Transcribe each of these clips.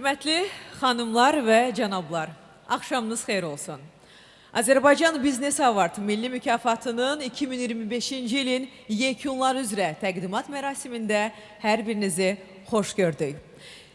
Hörmətli xanımlar və cənablar, axşamınız xeyir olsun. Azərbaycan Biznes Award Milli Mükafatının 2025-ci ilin yekunları üzrə təqdimat mərasimində hər birinizi xoş gördük.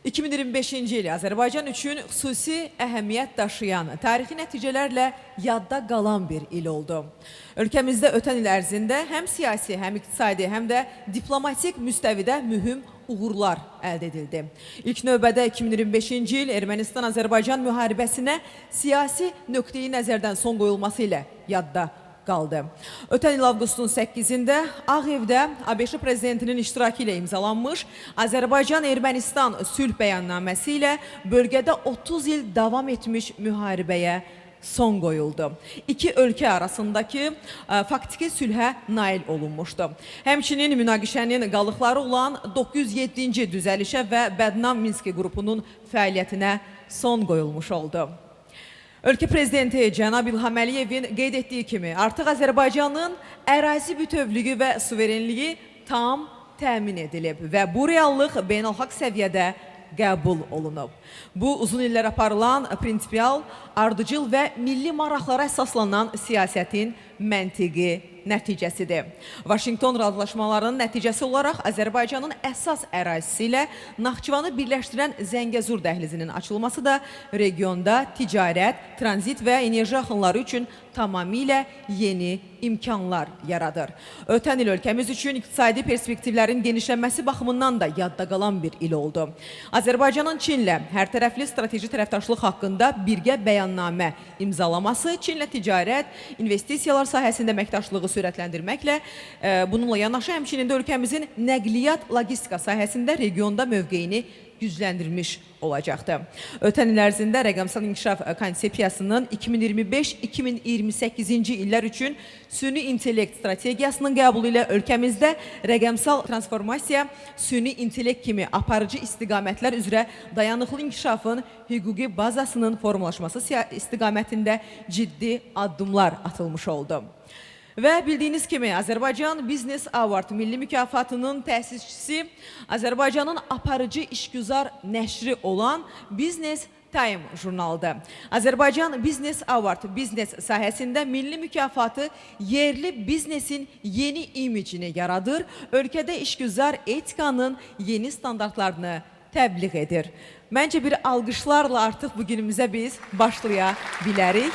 2025-ci il Azərbaycan üçün xüsusi əhəmiyyət daşıyan, tarixi nəticələrlə yadda qalan bir il oldu. Ölkəmizdə ötən il ərzində həm siyasi, həm iqtisadi, həm də diplomatik müstəvidə mühüm uğurlar əldə edildi. İlk növbədə 2025-ci il Ermənistan-Azərbaycan müharibəsinə siyasi nöqteyi nəzərdən son qoyulması ilə yadda qaldı. Ötən il avqustun 8-də Ağ Evdə ABŞ prezidentinin iştirakı ilə imzalanmış Azərbaycan-Ermənistan sülh bəyannaməsi ilə bölgədə 30 il davam etmiş müharibəyə son qoyuldu. İki ölkə arasındakı faktiki sülhə nail olunmuşdu. Həmçinin münaqişənin qalıqları olan 907-ci düzəlişə və Bədnam Minski qrupunun fəaliyyətinə son qoyulmuş oldu. Ölkə prezidenti Cənab İlham Əliyevin qeyd etdiyi kimi, artıq Azərbaycanın ərazi bütövlüyü və suverenliyi tam təmin edilib və bu reallıq beynəlxalq səviyyədə qəbul olunub. Bu, uzun illər aparılan prinsipial, ardıcıl və milli maraqlara əsaslanan siyasətin məntiqi nəticəsidir. Vaşinqton razılaşmalarının nəticəsi olaraq Azərbaycanın əsas ərazisi ilə Naxçıvanı birləşdirən Zəngəzur dəhlizinin açılması da regionda ticarət, tranzit və enerji axınları üçün tamamilə yeni imkanlar yaradır. Ötən il ölkəmiz üçün iqtisadi perspektivlərin genişlənməsi baxımından da yadda qalan bir il oldu. Azərbaycanın Çinlə hərtərəfli strateji tərəfdaşlıq haqqında birgə bəyannamə imzalaması Çinlə ticarət, investisiyalar sahəsində əməkdaşlığı sürətləndirməklə bununla yanaşı həmçinin də ölkəmizin nəqliyyat logistika sahəsində regionda mövqeyini gücləndirmiş olacaqdır. Ötən il ərzində rəqəmsal inkişaf konsepsiyasının 2025-2028-ci illər üçün süni intellekt strategiyasının qəbulu ilə ölkəmizdə rəqəmsal transformasiya, süni intellekt kimi aparıcı istiqamətlər üzrə dayanıqlı inkişafın hüquqi bazasının formalaşması istiqamətində ciddi addımlar atılmış oldu. Və bildiyiniz kimi Azərbaycan Biznes Award Milli Mükafatının təsisçisi Azərbaycanın aparıcı işgüzar nəşri olan Business Time jurnalıdır. Azərbaycan Biznes Award biznes sahəsində milli mükafatı yerli biznesin yeni imicini yaradır, ölkədə işgüzar etikanın yeni standartlarını təbliğ edir. Məncə bir alqışlarla artıq bugünümüzə biz başlaya bilərik.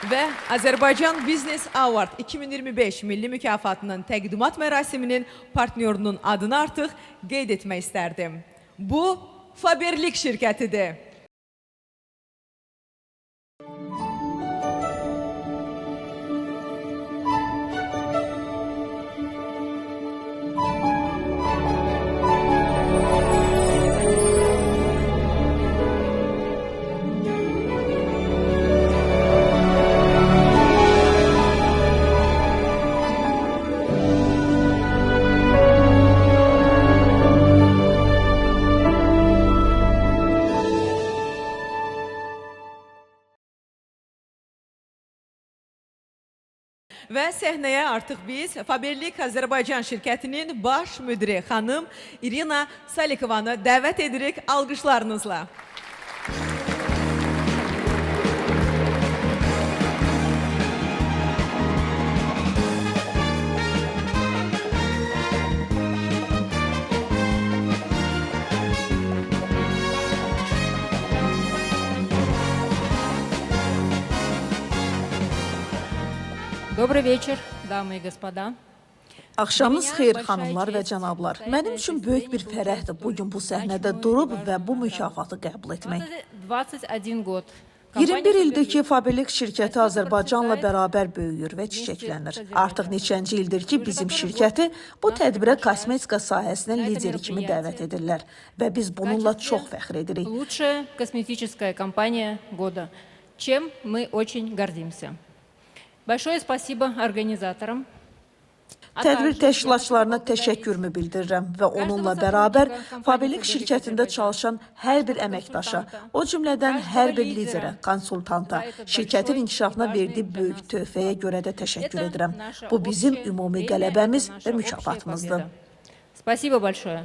Və Azərbaycan Biznes Award 2025 Milli Mükafatının təqdimat mərasiminin partnyorunun adını artıq qeyd etmək istərdim. Bu, Faberlik şirkətidir. Və səhnəyə artıq biz Faberlik Azərbaycan şirkətinin baş müdiri xanım İrina Salikovanı dəvət edirik alqışlarınızla. Добрый вечер, дамы и господа. Axşamınız xeyir xanımlar və cənablar. Mənim üçün böyük bir fərəhdir bugün bu səhnədə durub və bu mükafatı qəbul etmək. 21 год. 21 ildir ki, Faberlik şirkəti Azərbaycanla bərabər böyüyür və çiçəklənir. Artıq neçənci ildir ki, bizim şirkəti bu tədbirə kosmetika sahəsinin lideri kimi dəvət edirlər və biz bununla çox fəxr edirik. Лучшая косметическая компания года, чем мы очень гордимся. Большое спасибо организаторам. Tədbir təşkilatçılarına təşəkkürümü bildirirəm və onunla bərabər Faberlik şirkətində çalışan hər bir əməkdaşa, o cümlədən hər bir liderə, konsultanta, şirkətin inkişafına verdiyi böyük töhfəyə görə də təşəkkür edirəm. Bu bizim ümumi qələbəmiz və mükafatımızdır. Спасибо большое.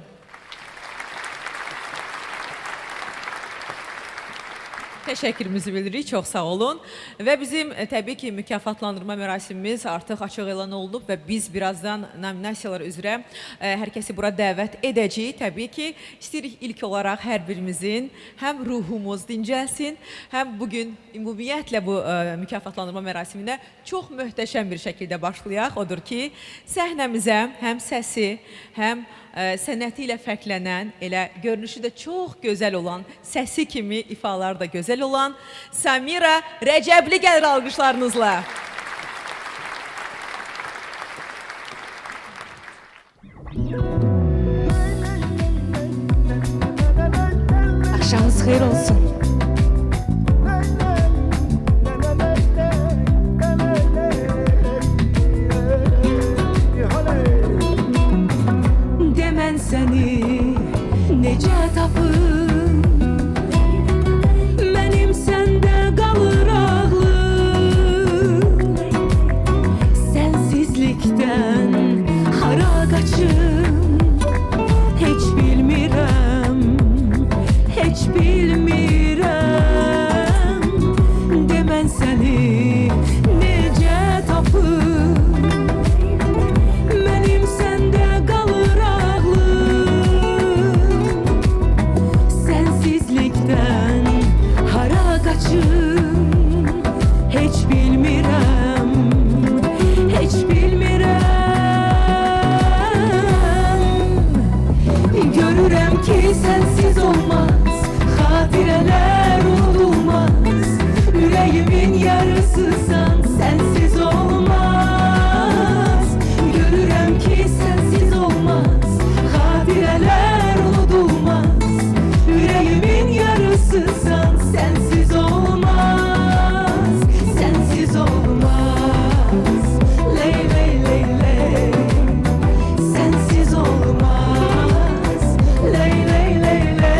Təşəkkürümüzü bildiririk, çox sağ olun. Və bizim təbii ki, mükafatlandırma mərasimimiz artıq açıq elan olunub və biz birazdan nominasiyalar üzrə hər kəsi bura dəvət edəcəyik. Təbii ki, istəyirik ilk olaraq hər birimizin həm ruhumuz dincəlsin, həm bugün ümumiyyətlə bu mükafatlandırma mərasiminə çox möhtəşəm bir şəkildə başlayaq. Odur ki, səhnəmizə həm səsi, həm sənəti ilə fərqlənən, elə görünüşü də çox gözəl olan, səsi kimi ifaları da gözəl olan Samira Rəcəbli gəlir alqışlarınızla. Akşamınız xeyir olsun. Demən səni necə tapım, mənim səndə qalır ağlım. Sənsizlikdən hara qaçım, heç bilmirəm, heç bilmirəm. Demən səni necə tapım, mənim səndə qalır ağlım. Sənsizlikdən hara qaçım, heç bilmirəm, heç bilmirəm. Görürəm ki, sənsiz olmaz, xatirələr unudulmaz. Ürəyimin yarısısan, sənsiz olmaz. Görürəm ki, sənsiz olmaz, xatirələr unudulmaz. Ürəyimin yarısısan, sənsiz olmaz, sənsiz olmaz. Ley ley ley ley, sənsiz olmaz. Ley ley ley ley.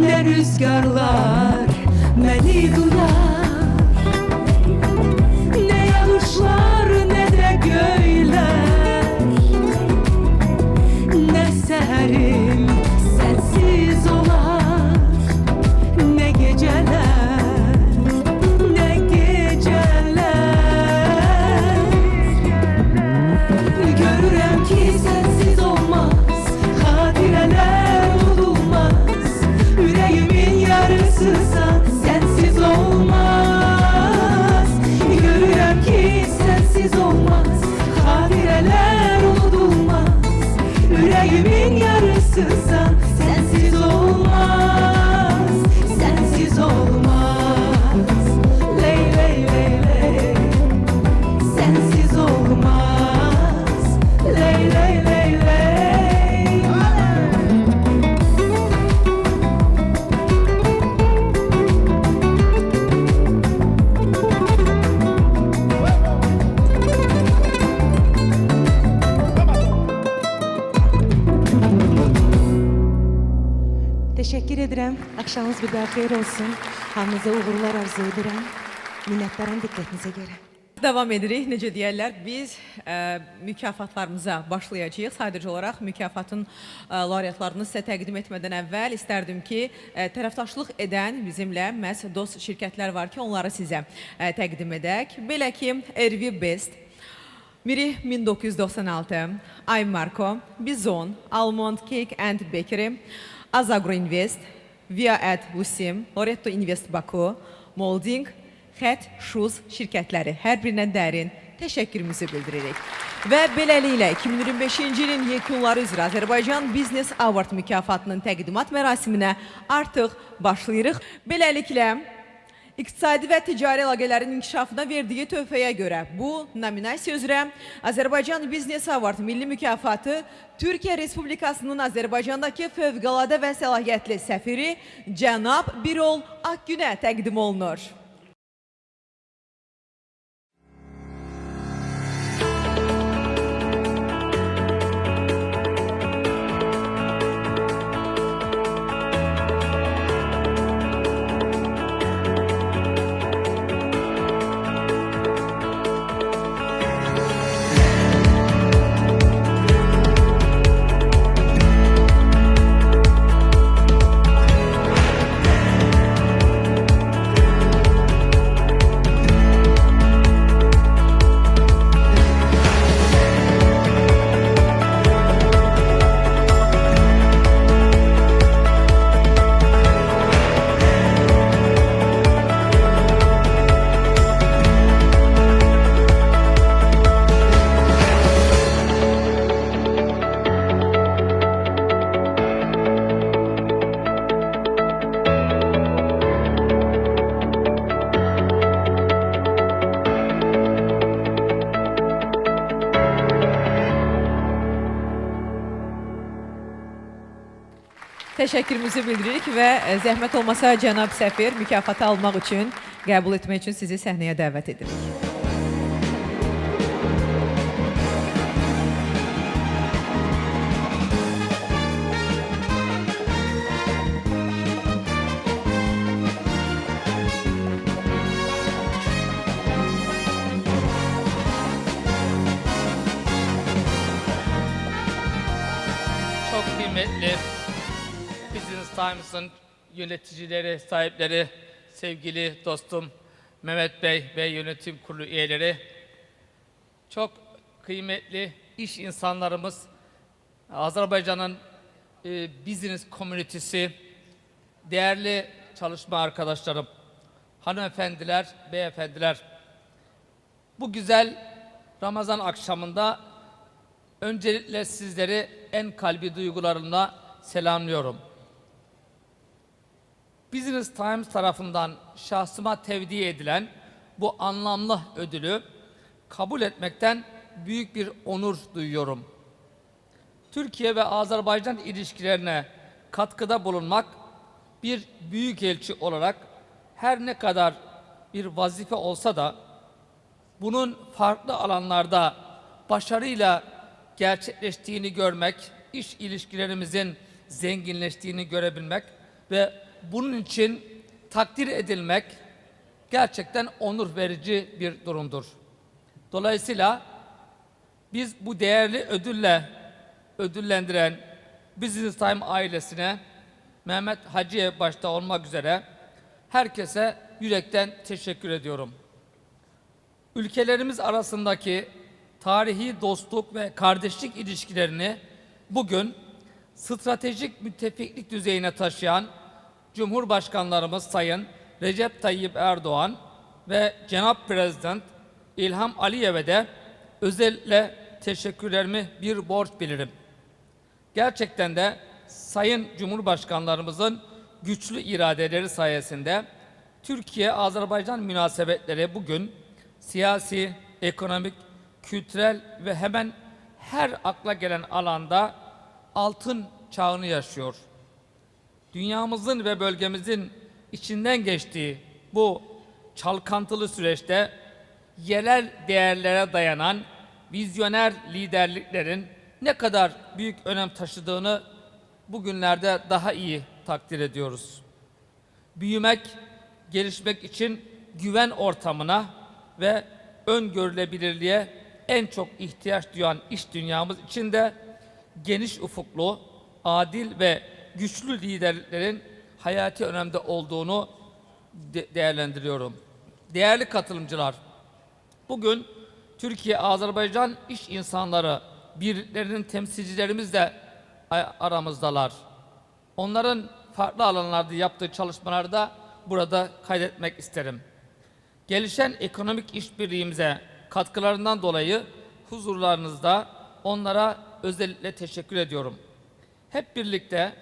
Ne rüzgarlar beni duyar, ne yağışlar ne de göyler. Ne seherim sensiz olar, ne geceler, ne geceler. Görürəm ki, sənsiz olmaz, xatirələr unudulmaz. Ürəyimin yarısısan, sənsiz olmaz. Görürəm ki, sənsiz olmaz, xatirələr unudulmaz. Ürəyimin yarısısan, sənsiz olmaz, sənsiz olmaz. Ley ley ley ley, sensiz olmaz. Ley ley ley ley. Teşekkür ederim. Akşamınız bir daha xeyir olsun. Hamınıza uğurlar arzu ederim. Minnətdaram diqqətinizə görə. Davam edirik. Necə deyərlər, biz mükafatlarımıza başlayacağıq. Sadəcə olaraq mükafatın laureatlarını sizə təqdim etmədən əvvəl istərdim ki, tərəfdaşlıq edən bizimlə məhz dost şirkətlər var ki, onları sizə təqdim edək. Belə ki, RV Best, Miri 1996, iMarco, Bizon, Almond Cake and Bakery, Azagro Invest, Via Ad Lusim, Loretto Invest Baku, Molding, Xət Şuz şirkətləri hər birinə dərin təşəkkürümüzü bildiririk. Və beləliklə 2025-ci ilin yekunları üzrə Azərbaycan Business Award mükafatının təqdimat mərasiminə artıq başlayırıq. Beləliklə, İqtisadi və ticari əlaqələrin inkişafına verdiyi töhfəyə görə bu nominasiya üzrə Azərbaycan Business Award milli mükafatı Türkiyə Respublikasının Azərbaycandakı fövqəladə və səlahiyyətli səfiri cənab Birol Akgünə təqdim olunur. Təşəkkürümüzü bildiririk və zəhmət olmasa cənab səfir mükafatı almaq üçün, qəbul etmək üçün sizi səhnəyə dəvət edirik. Çok kıymetli Business Times'ın yöneticileri, sahipleri, sevgili dostum Mehmet Bey ve yönetim kurulu üyeleri, çok kıymetli iş insanlarımız, Azerbaycan'ın business community'si, değerli çalışma arkadaşlarım, hanımefendiler, beyefendiler, bu güzel Ramazan akşamında öncelikle sizleri en kalbi duygularımla selamlıyorum. Business Times tarafından şahsıma tevdi edilen bu anlamlı ödülü kabul etmekten büyük bir onur duyuyorum. Türkiye ve Azerbaycan ilişkilerine katkıda bulunmak bir büyükelçi olarak her ne kadar bir vazife olsa da bunun farklı alanlarda başarıyla gerçekleştiğini görmek, iş ilişkilerimizin zenginleştiğini görebilmek ve bunun için takdir edilmek gerçekten onur verici bir durumdur. Dolayısıyla biz bu değerli ödülle ödüllendiren Business Time ailesine, Mehmet Hacı'ya başta olmak üzere herkese yürekten teşekkür ediyorum. Ülkelerimiz arasındaki tarihi dostluk ve kardeşlik ilişkilerini bugün stratejik müttefiklik düzeyine taşıyan Cumhurbaşkanlarımız Sayın Recep Tayyip Erdoğan ve Cenab Prezident İlham Aliyev'e de özellikle teşekkürlerimi bir borç bilirim. Gerçekten de Sayın Cumhurbaşkanlarımızın güçlü iradeleri sayesinde Türkiye-Azerbaycan münasebetleri bugün siyasi, ekonomik, kültürel ve hemen her akla gelen alanda altın çağını yaşıyor. Dünyamızın ve bölgemizin içinden geçtiği bu çalkantılı süreçte yerel değerlere dayanan vizyoner liderliklerin ne kadar büyük önem taşıdığını bugünlerde daha iyi takdir ediyoruz. Büyümek, gelişmek için güven ortamına ve öngörülebilirliğe en çok ihtiyaç duyan iş dünyamız için de geniş ufuklu, adil ve güçlü liderlerin hayati önemde olduğunu değerlendiriyorum. Değerli katılımcılar, bugün Türkiye-Azerbaycan iş insanları birliklerinin temsilcilerimiz de aramızdalar. Onların farklı alanlarda yaptığı çalışmaları da burada kaydetmek isterim. Gelişen ekonomik işbirliğimize katkılarından dolayı huzurlarınızda onlara özellikle teşekkür ediyorum. Hep birlikte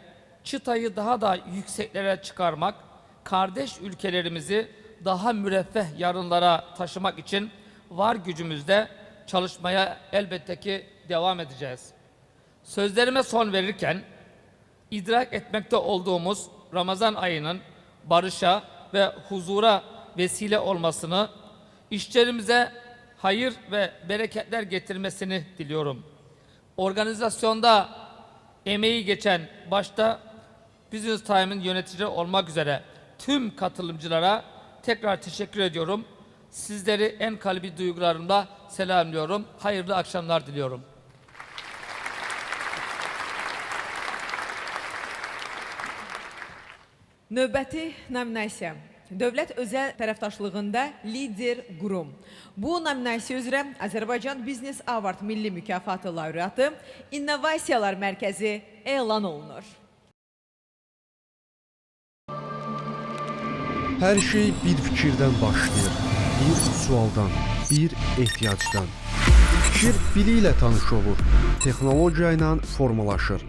çıtayı daha da yükseklere çıkarmak, kardeş ülkelerimizi daha müreffeh yarınlara taşımak için var gücümüzle çalışmaya elbette ki devam edeceğiz. Sözlerime son verirken idrak etmekte olduğumuz Ramazan ayının barışa ve huzura vesile olmasını, işlerimize hayır ve bereketler getirmesini diliyorum. Organizasyonda emeği geçen başta Business Time'ın yöneticileri olmak üzere tüm katılımcılara tekrar teşekkür ediyorum. Sizleri en kalbi duygularımla selamlıyorum. Hayırlı akşamlar diliyorum. Növbəti nominasiya. Dövlət özəl tərəfdaşlığında lider qurum. Bu nominasiya üzrə Azərbaycan Business Award milli mükafatı laureatı İnnovasiyalar Mərkəzi elan olunur. Hər şey bir fikirdən başlayır. Bir sualdan, bir ehtiyacdan. Fikir biliklə tanış olur, texnologiya ilə formalaşır.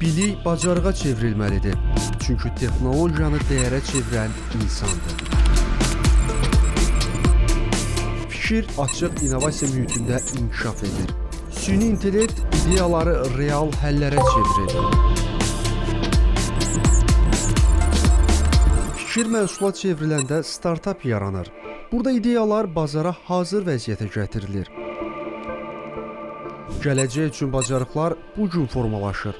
Bilik bacarığa çevrilməlidir. Çünki texnologiyanı dəyərə çevirən insandır. Fikir açıq innovasiya mühitində inkişaf edir. Süni intellekt ideyaları real həllərə çevirir. Fikir məhsula çevriləndə startap yaranır. Burada ideyalar bazara hazır vəziyyətə gətirilir. Gələcək üçün bacarıqlar bu gün formalaşır.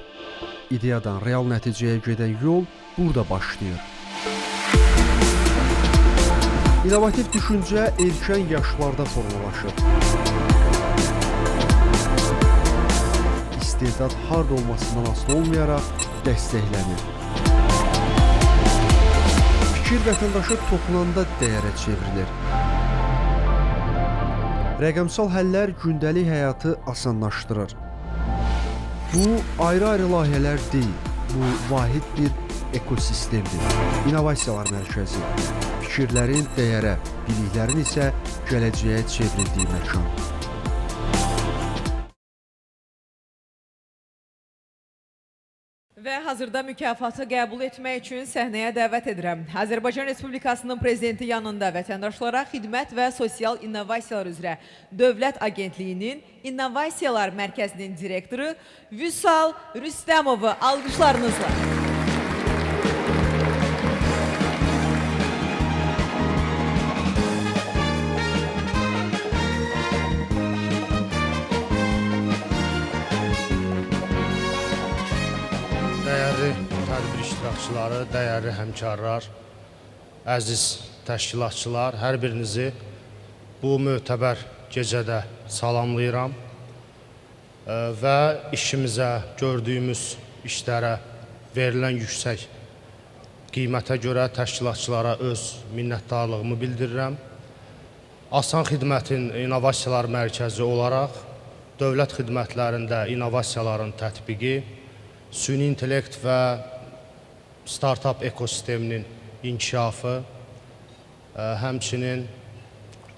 İdeyadan real nəticəyə gedən yol burada başlayır. İnnovativ düşüncə erkən yaşlarda formalaşır. İstedad harda olmasından asılı olmayaraq dəstəklənir. Fikir vətəndaşa toxunanda dəyərə çevrilir. Rəqəmsal həllər gündəlik həyatı asanlaşdırır. Bu ayrı-ayrı layihələr deyil, bu vahid bir ekosistemdir. İnnovasiyalar mərkəzi, fikirlərin dəyərə, biliklərin isə gələcəyə çevrildiyi məkan. Və hazırda mükafatı qəbul etmək üçün səhnəyə dəvət edirəm. Azərbaycan Respublikasının prezidenti yanında vətəndaşlara xidmət və sosial innovasiyalar üzrə Dövlət Agentliyinin İnnovasiyalar Mərkəzinin direktoru Vüsal Rüstəmovu alqışlarınızla. Dəyərli tədbir iştirakçıları, dəyərli həmkarlar, əziz təşkilatçılar, hər birinizi bu mötəbər gecədə salamlayıram və işimizə, gördüyümüz işlərə verilən yüksək qiymətə görə təşkilatçılara öz minnətdarlığımı bildirirəm. Asan Xidmətin İnnovasiyalar Mərkəzi olaraq dövlət xidmətlərində innovasiyaların tətbiqi, süni intellekt və startap ekosisteminin inkişafı, həmçinin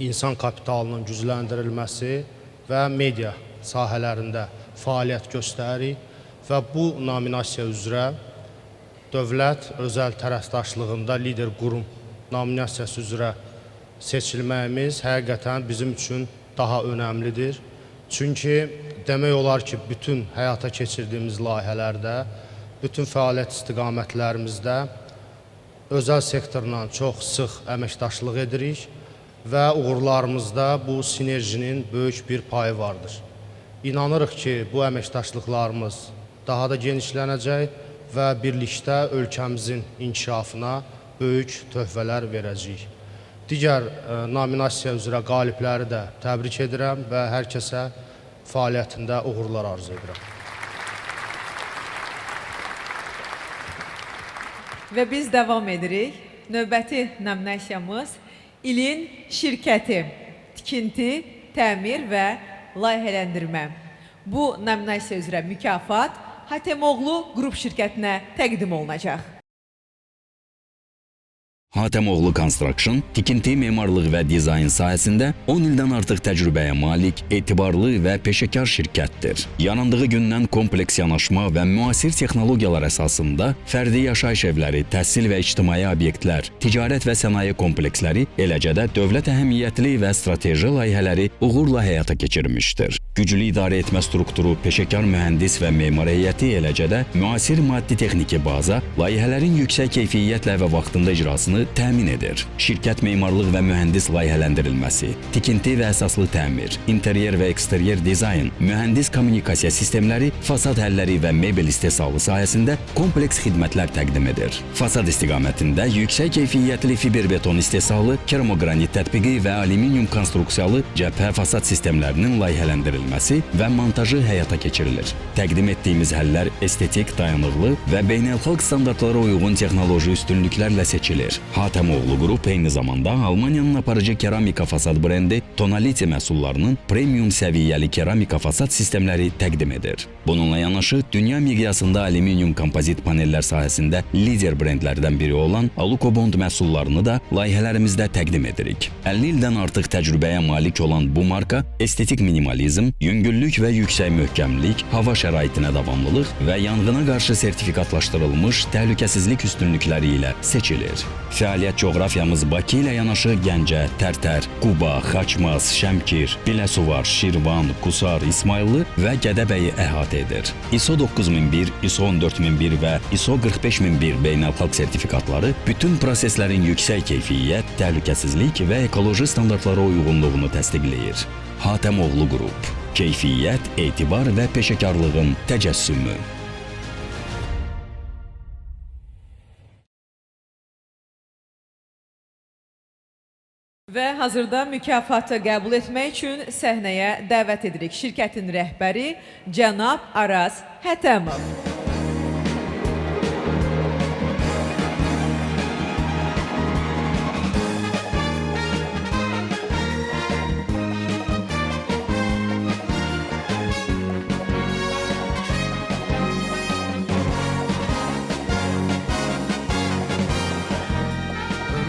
insan kapitalının gücləndirilməsi və media sahələrində fəaliyyət göstəririk və bu nominasiya üzrə dövlət özəl tərəfdaşlığında lider qurum nominasiyası üzrə seçilməyimiz həqiqətən bizim üçün daha önəmlidir. Çünki demək olar ki, bütün həyata keçirdiyimiz layihələrdə, bütün fəaliyyət istiqamətlərimizdə özəl sektorla çox sıx əməkdaşlıq edirik və uğurlarımızda bu sinerjinin böyük bir payı vardır. İnanırıq ki, bu əməkdaşlıqlarımız daha da genişlənəcək və birlikdə ölkəmizin inkişafına böyük töhfələr verəcəyik. Digər nominasiya üzrə qalibləri də təbrik edirəm və hər kəsə fəaliyyətində uğurlar arzu edirəm. Və biz davam edirik. Növbəti nominasiyamız ilin şirkəti, tikinti, təmir və layihələndirmə. Bu nominasiya üzrə mükafat Hatemoğlu Qrup şirkətinə təqdim olunacaq. Hatemoğlu Construction, tikinti, memarlıq və dizayn sahəsində 10 ildən artıq təcrübəyə malik, etibarlı və peşəkar şirkətdir. Yarandığı gündən kompleks yanaşma və müasir texnologiyalar əsasında fərdi yaşayış evləri, təhsil və ictimai obyektlər, ticarət və sənaye kompleksləri, eləcə də dövlət əhəmiyyətli və strateji layihələri uğurla həyata keçirmişdir. Güclü idarə etmə strukturu, peşəkar mühəndis və memar heyəti, eləcə də müasir maddi-texniki baza layihələrin yüksək keyfiyyətlə və vaxtında icrasını təmin edir. Şirkət memarlıq və mühəndis layihələndirilməsi, tikinti və əsaslı təmir, interyer və eksteryer dizayn, mühəndis kommunikasiya sistemləri, fasad həlləri və mebel istehsalı sahəsində kompleks xidmətlər təqdim edir. Fasad istiqamətində yüksək keyfiyyətli fiberbeton istehsalı, keramogranit tətbiqi və alüminium konstruksiyalı cəbhə fasad sistemlərinin layihələndirilməsi və montajı həyata keçirilir. Təqdim etdiyimiz həllər estetik, dayanıqlı və beynəlxalq standartlara uyğun texnoloji üstünlüklərlə seçilir. Hatemoğlu Qrup eyni zamanda Almaniyanın aparıcı keramika fasad brendi Tonality məhsullarının premium səviyyəli keramika fasad sistemləri təqdim edir. Bununla yanaşı, dünya miqyasında alüminium kompozit panellər sahəsində lider brendlərdən biri olan Alucobond məhsullarını da layihələrimizdə təqdim edirik. 50 ildən artıq təcrübəyə malik olan bu marka estetik minimalizm, yüngüllük və yüksək möhkəmlik, hava şəraitinə davamlılıq və yanğına qarşı sertifikatlaşdırılmış təhlükəsizlik üstünlükləri ilə seçilir. Fəaliyyət coğrafiyamız Bakı ilə yanaşı Gəncə, Tərtər, Quba, Xaçmaz, Şəmkir, Biləsuvar, Şirvan, Qusar, İsmayıllı və Gədəbəyi əhatə edir. ISO 9001, ISO 14001 və ISO 45001 beynəlxalq sertifikatları bütün proseslərin yüksək keyfiyyət, təhlükəsizlik və ekoloji standartlara uyğunluğunu təsdiqləyir. Hatəmoğlu Qrup. Keyfiyyət, etibar və peşəkarlığın təcəssümü. Və hazırda mükafatı qəbul etmək üçün səhnəyə dəvət edirik şirkətin rəhbəri cənab Araz Hətəmov.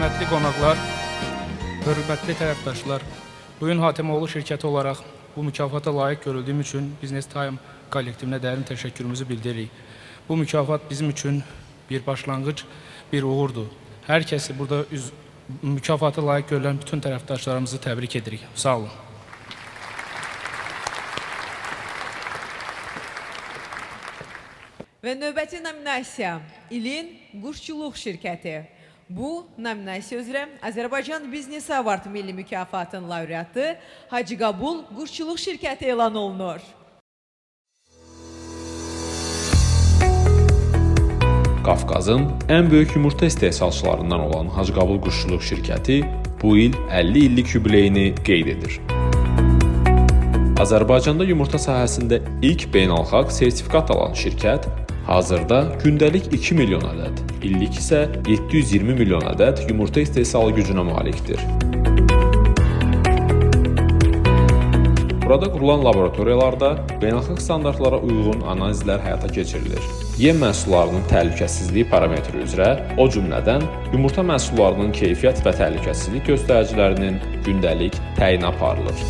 Hörmətli qonaqlar, hörmətli tərəfdaşlar, bugün Hatəmoğlu şirkəti olaraq bu mükafata layiq görüldüyüm üçün Business Time kollektivinə dərin təşəkkürümüzü bildiririk. Bu mükafat bizim üçün bir başlanğıc, bir uğurdur. Hər kəsi burada mükafata layiq görülən bütün tərəfdaşlarımızı təbrik edirik. Sağ olun. Və növbəti nominasiya ilin quşçuluq şirkəti. Bu nominasiya üzrə Azərbaycan Biznes Award milli mükafatının laureatı Hacı Qabul quşçuluq şirkəti elan olunur. Qafqazın ən böyük yumurta istehsalçılarından olan Hacı Qabul quşçuluq şirkəti bu il 50 illik yubileyini qeyd edir. Azərbaycanda yumurta sahəsində ilk beynəlxalq sertifikat alan şirkət hazırda gündəlik 2 milyon ədəd, illik isə 720 milyon ədəd yumurta istehsalı gücünə malikdir. Burada qurulan laboratoriyalarda beynəlxalq standartlara uyğun analizlər həyata keçirilir. Yem məhsullarının təhlükəsizliyi parametri üzrə, o cümlədən yumurta məhsullarının keyfiyyət və təhlükəsizlik göstəricilərinin gündəlik təyini aparılır.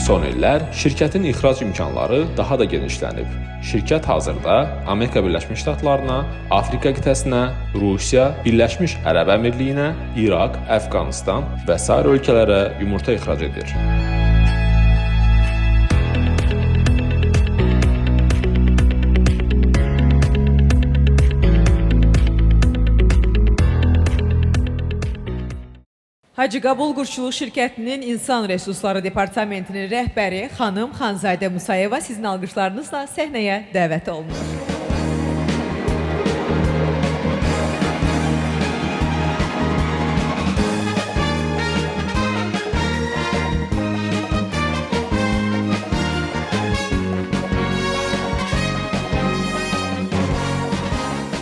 Son illər şirkətin ixrac imkanları daha da genişlənib. Şirkət hazırda Amerika Birləşmiş Ştatlarına, Afrika qitəsinə, Rusiya, Birləşmiş Ərəb Əmirliyinə, İraq, Əfqanistan və sair ölkələrə yumurta ixrac edir. Hacı Qabul quşçuluq şirkətinin İnsan Resursları Departamentinin rəhbəri xanım Xanzadə Musayeva sizin alqışlarınızla səhnəyə dəvət olunur.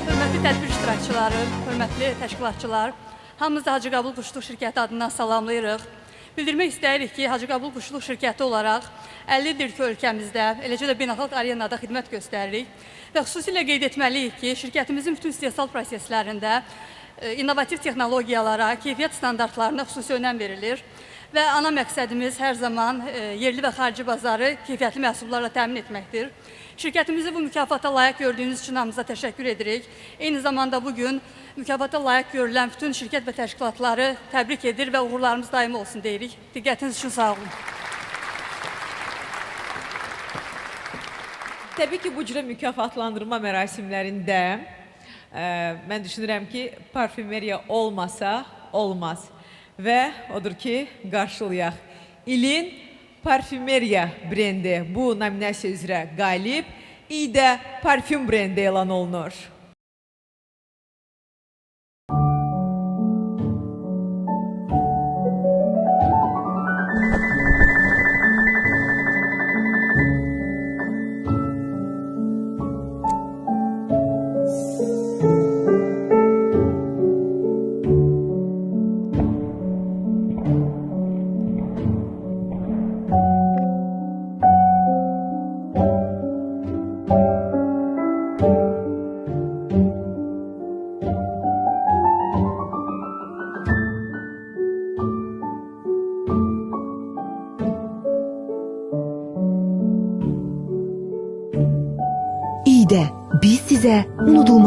Hörmətli tədbir iştirakçıları, hörmətli təşkilatçılar, hamımızı Hacı Qabul Quşçuluq şirkəti adından salamlayırıq. Bildirmək istəyirik ki, Hacı Qabul Quşçuluq şirkəti olaraq 50 ildir ki, ölkəmizdə, eləcə də beynəlxalq arenada xidmət göstəririk və xüsusilə qeyd etməliyik ki, şirkətimizin bütün istehsal proseslərində innovativ texnologiyalara, keyfiyyət standartlarına xüsusi önəm verilir və ana məqsədimiz hər zaman yerli və xarici bazarı keyfiyyətli məhsullarla təmin etməkdir. Şirkətimizi bu mükafata layiq gördüyünüz üçün hamımıza təşəkkür edirik. Eyni zamanda bugün mükafata layiq görülən bütün şirkət və təşkilatları təbrik edir və uğurlarımız daimi olsun deyirik. Diqqətiniz üçün sağ olun. Təbii ki, bu cürə mükafatlandırma mərasimlərində mən düşünürəm ki, parfümeriya olmasa olmaz. Və odur ki, qarşılayaq. İlin parfümeriya brendi bu nominasiya üzrə qalib, İdə parfüm brendi elan olunur.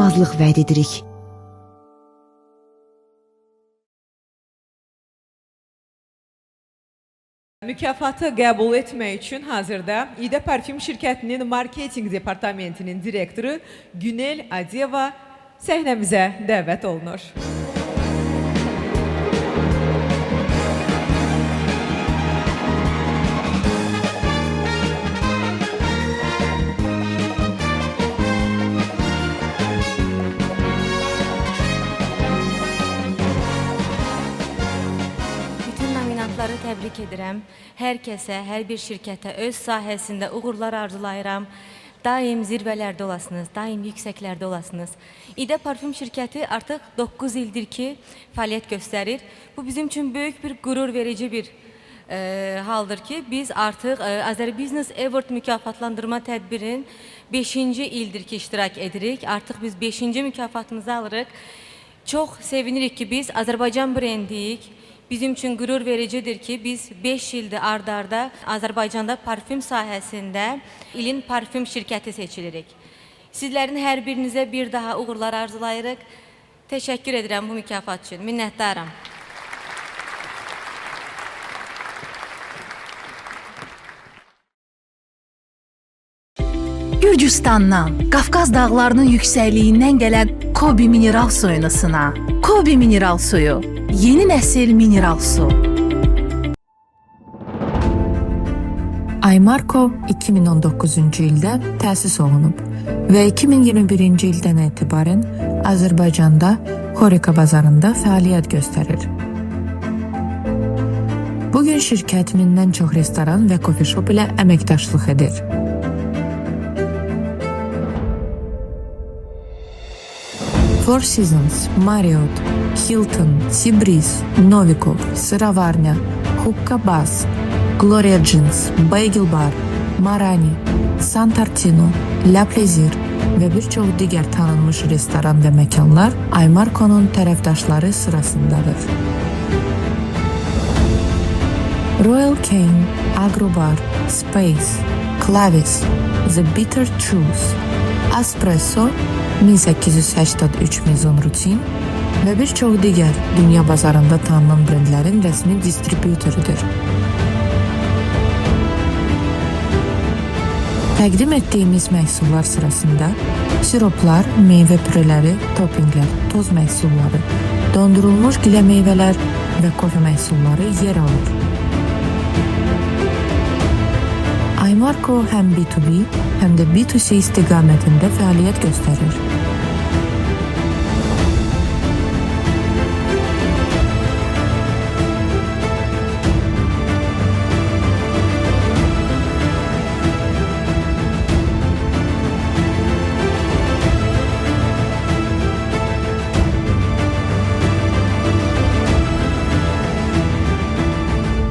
azlıq vəd edirik. Mükafatı qəbul etmək üçün hazırda İdə Parfüm şirkətinin marketinq departamentinin direktoru Günel Adiyeva səhnəmizə dəvət olunur. Təbrik edirəm. Hər kəsə, hər bir şirkətə öz sahəsində uğurlar arzulayıram. Daim zirvələrdə olasınız, daim yüksəklərdə olasınız. İdə Parfüm şirkəti artıq 9 ildir ki, fəaliyyət göstərir. Bu bizim üçün böyük bir qürur verici bir haldır ki, biz artıq Azərbusiness Award mükafatlandırma tədbirin 5-ci ildir ki, iştirak edirik. Artıq biz 5-ci mükafatımızı alırıq. Çox sevinirik ki, biz Azərbaycan brendiyik. Bizim üçün qürur vericidir ki, biz 5 ildir ard-arda Azərbaycanda parfüm sahəsində ilin parfüm şirkəti seçilirik. Sizlərin hər birinizə bir daha uğurlar arzulayırıq. Təşəkkür edirəm bu mükafat üçün. Minnətdaram. Gürcüstandan, Qafqaz dağlarının yüksəkliyindən gələn Kobi mineral suyunu sına. Kobi mineral suyu, yeni nəsil mineral su. Aymarko 2019-cu ildə təsis olunub və 2021-ci ildən etibarən Azərbaycanda Xoreka bazarında fəaliyyət göstərir. Bugün şirkət mindən çox restoran və coffee shop ilə əməkdaşlıq edir. Four Seasons, Marriott, Hilton, Seabreeze, Novikov, Sıravarnya, Hookah Bus, Gloria Jeans, Bagel Bar, Marani, San Tartino, La Plaisir və bir çox digər tanınmış restoran və məkanlar Aymarko'nun tərəfdaşları sırasındadır. Royal Cane, Agrobar, Space, Clavis, The Bitter Truth, Espresso, 1883 Maison Rutin və bir çox digər dünya bazarında tanınan brendlərin rəsmi distribütorudur. Təqdim etdiyimiz məhsullar sırasında siroplar, meyvə püreləri, toppinglər, toz məhsulları, dondurulmuş gilə meyvələr və kofe məhsulları yer alır. Aymarko həm B2B, həm də B2C istiqamətində fəaliyyət göstərir.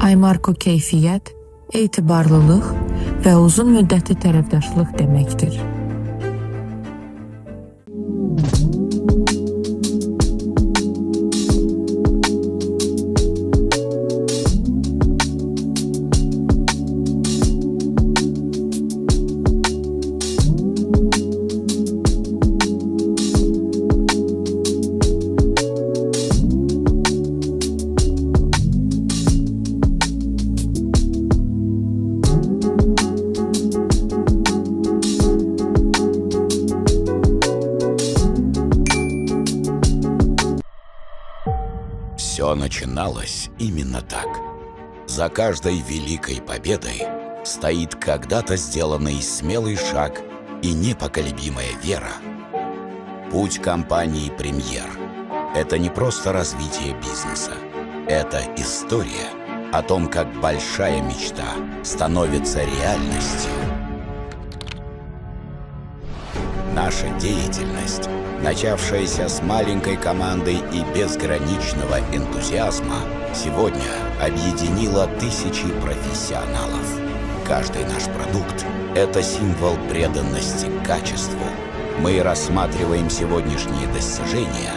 Aymarko keyfiyyət, etibarlılıq və uzun müddətli tərəfdaşlıq deməkdir. Все начиналось именно так. За каждой великой победой стоит когда-то сделанный смелый шаг и непоколебимая вера. Путь компании «Премьер» — это не просто развитие бизнеса. Это история о том, как большая мечта становится реальностью. Наша деятельность, начавшаяся с маленькой командой и безграничного энтузиазма, сегодня объединила тысячи профессионалов. Каждый наш продукт — это символ преданности к качеству. Мы рассматриваем сегодняшние достижения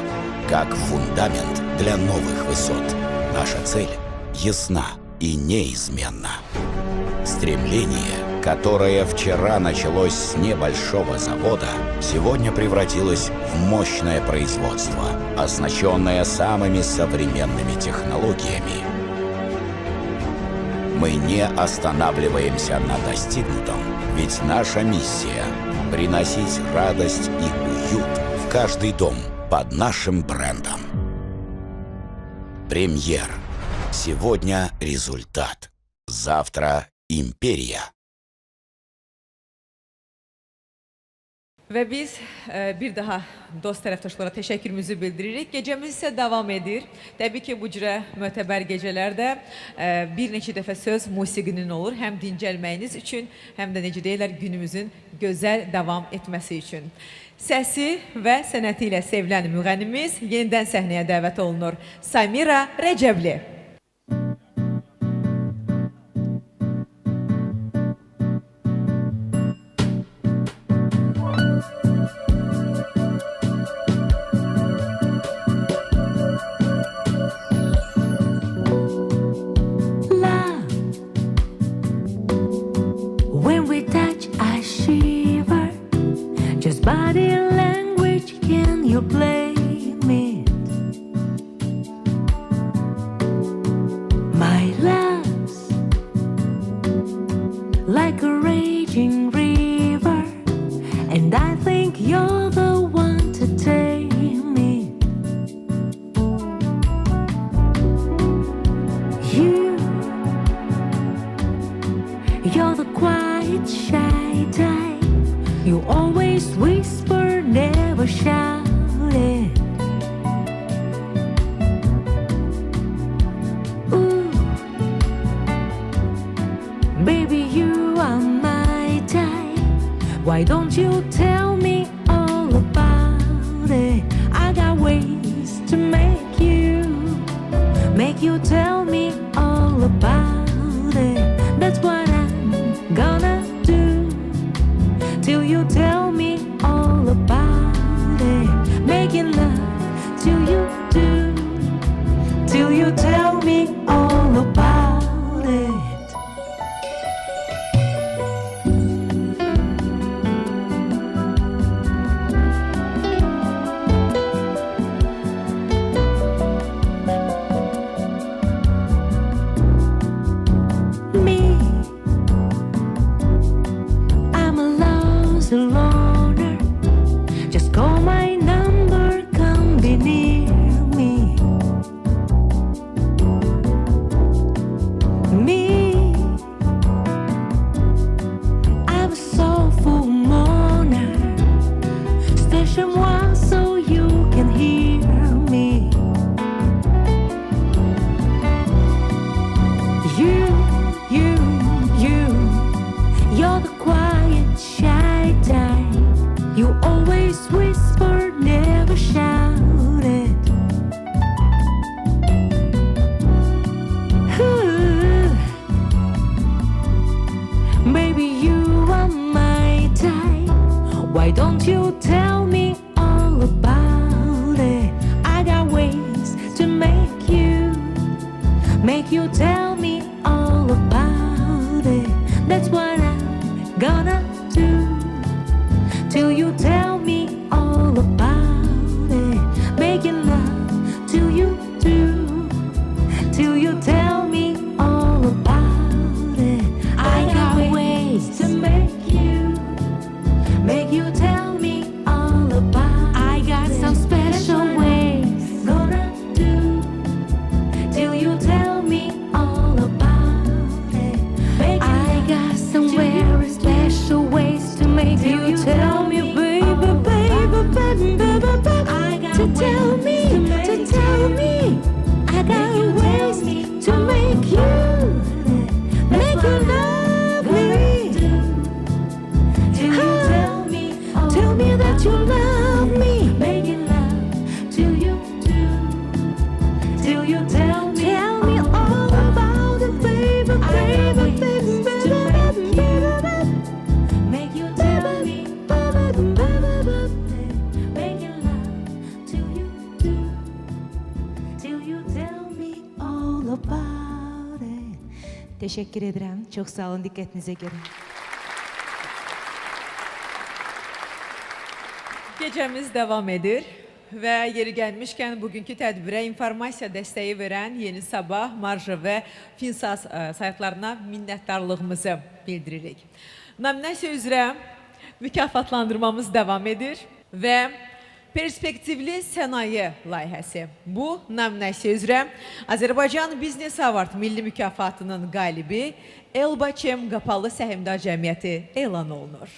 как фундамент для новых высот. Наша цель ясна и неизменна. Стремление которое вчера началось с небольшого завода, сегодня превратилось в мощное производство, оснащенное самыми современными технологиями. Мы не останавливаемся на достигнутом, ведь наша миссия — приносить радость и уют в каждый дом под нашим брендом. Премьер. Сегодня результат. Завтра империя. Və biz bir daha dost tərəfdaşlara təşəkkürümüzü bildiririk. Gecəmiz isə davam edir. Təbii ki, bu cürə mötəbər gecələrdə bir neçə dəfə söz musiqinin olur. Həm dincəlməyiniz üçün, həm də necə deyirlər, günümüzün gözəl davam etməsi üçün. Səsi və sənəti ilə sevilən müğənnimiz yenidən səhnəyə dəvət olunur. Samira Rəcəbli. When we touch, I shiver. Just body language, can you blame it? My love's like a raging river, and I think you're the one to tame it. You're the quiet, shy type. You always whisper, never shout it. Ooh, baby, you are my type. Why don't you tell me all about it? I got ways to make you tell me all about it. That's what I'm gonna do till you tell me all about it. Making love till you do, till you tell me all about it. Loner, just call my number, come be near me. I'm a soulful mourner. Stay chez moi so you can hear me. You're the quiet, shy type. You always whisper, never shout it. Ooh, baby, you are my type. Why don't you tell me all about it? I got ways to make you tell me all about it. That's what I'm gonna do till you tell me all about it. Making love till you do, till you tell me all about it. I got ways to make you tell me all about it. I got some special ways gonna do till you tell me all about it. I got some very special ways to make you tell me, baby, I got to tell me, I got ways to make you love me. Tell me that you love me. Making love till you do, till you tell me all about it, baby, make you tell me, making love till you do, till you tell me all about it. Teşekkür ederim. Çok sağ olun dikkatinize göre. gecəmiz davam edir və yeri gəlmişkən bugünkü tədbirə informasiya dəstəyi verən Yeni Sabah, Marja və Finsas saytlarına minnətdarlığımızı bildiririk. Nominasiya üzrə mükafatlandırmamız davam edir və Perspektivli Sənaye layihəsi. Bu nominasiya üzrə Azərbaycan Biznes Award Milli Mükafatının qalibi Elbaçem Qapalı Səhmdar Cəmiyyəti elan olunur.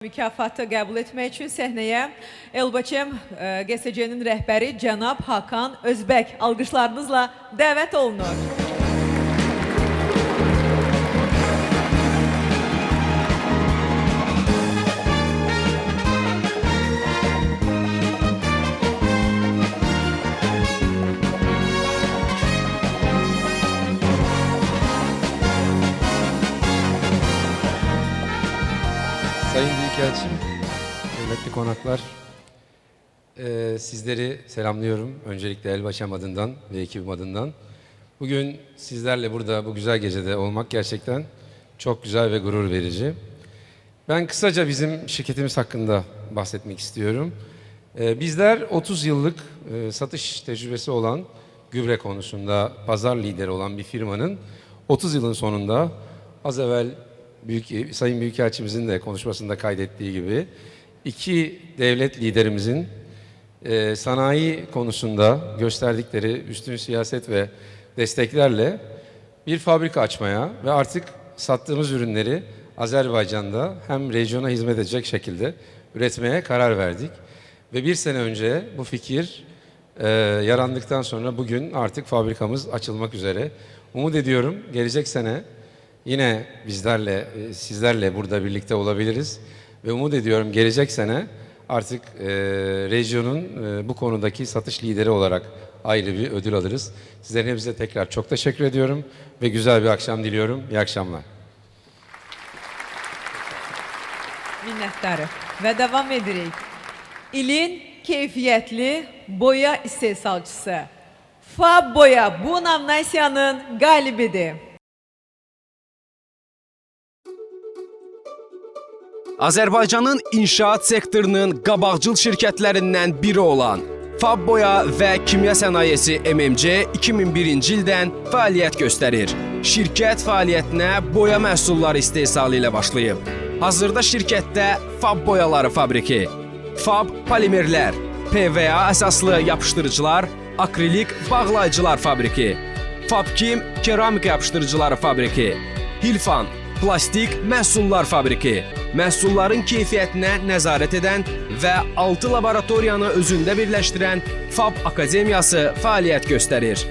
Mükafatı qəbul etmək üçün səhnəyə Elbaçem GSC-nin rəhbəri cənab Hakan Özbək alqışlarınızla dəvət olunur. Sayın Büyükelçim, kıymetli konaklar, sizleri selamlıyorum. Öncelikle Elbaçem adından ve ekibim adından. Bugün sizlerle burada bu güzel gecede olmak gerçekten çok güzel ve gurur verici. Ben kısaca bizim şirketimiz hakkında bahsetmek istiyorum. Bizler 30 yıllık satış tecrübesi olan gübre konusunda pazar lideri olan bir firmanın 30 yılın sonunda az evvel Sayın Büyükelçimizin de konuşmasında kaydettiği gibi iki devlet liderimizin sanayi konusunda gösterdikleri üstün siyaset ve desteklerle bir fabrika açmaya ve artık sattığımız ürünleri Azerbaycan'da hem regiona hizmet edecek şekilde üretmeye karar verdik. Ve bir sene önce bu fikir yarandıktan sonra bugün artık fabrikamız açılmak üzere. Umut ediyorum gelecek sene yine bizlerle, sizlerle burada birlikte olabiliriz. Ve umut ediyorum gelecek sene artık regionun bu konudaki satış lideri olarak ayrı bir ödül alırız. Sizlerin hepinize tekrar çok teşekkür ediyorum ve güzel bir akşam diliyorum. İyi akşamlar. Minnətdarıq və davam edirik. İlin keyfiyyətli boya istehsalçısı Fab Boya bu nominasiyanın qalibidir. Azərbaycanın inşaat sektorunun qabaqcıl şirkətlərindən biri olan Fab Boya və Kimya Sənayesi MMC 2001-ci ildən fəaliyyət göstərir. Şirkət fəaliyyətinə boya məhsulları istehsalı ilə başlayıb. Hazırda şirkətdə Fab boyaları fabriki, Fab polimerlər, PVA əsaslı yapışdırıcılar, akrilik bağlayıcılar fabriki, Fabkim keramik yapışdırıcıları fabriki, Hilfan plastik məhsullar fabriki, məhsulların keyfiyyətinə nəzarət edən və 6 laboratoriyanı özündə birləşdirən Fab Akademiyası fəaliyyət göstərir.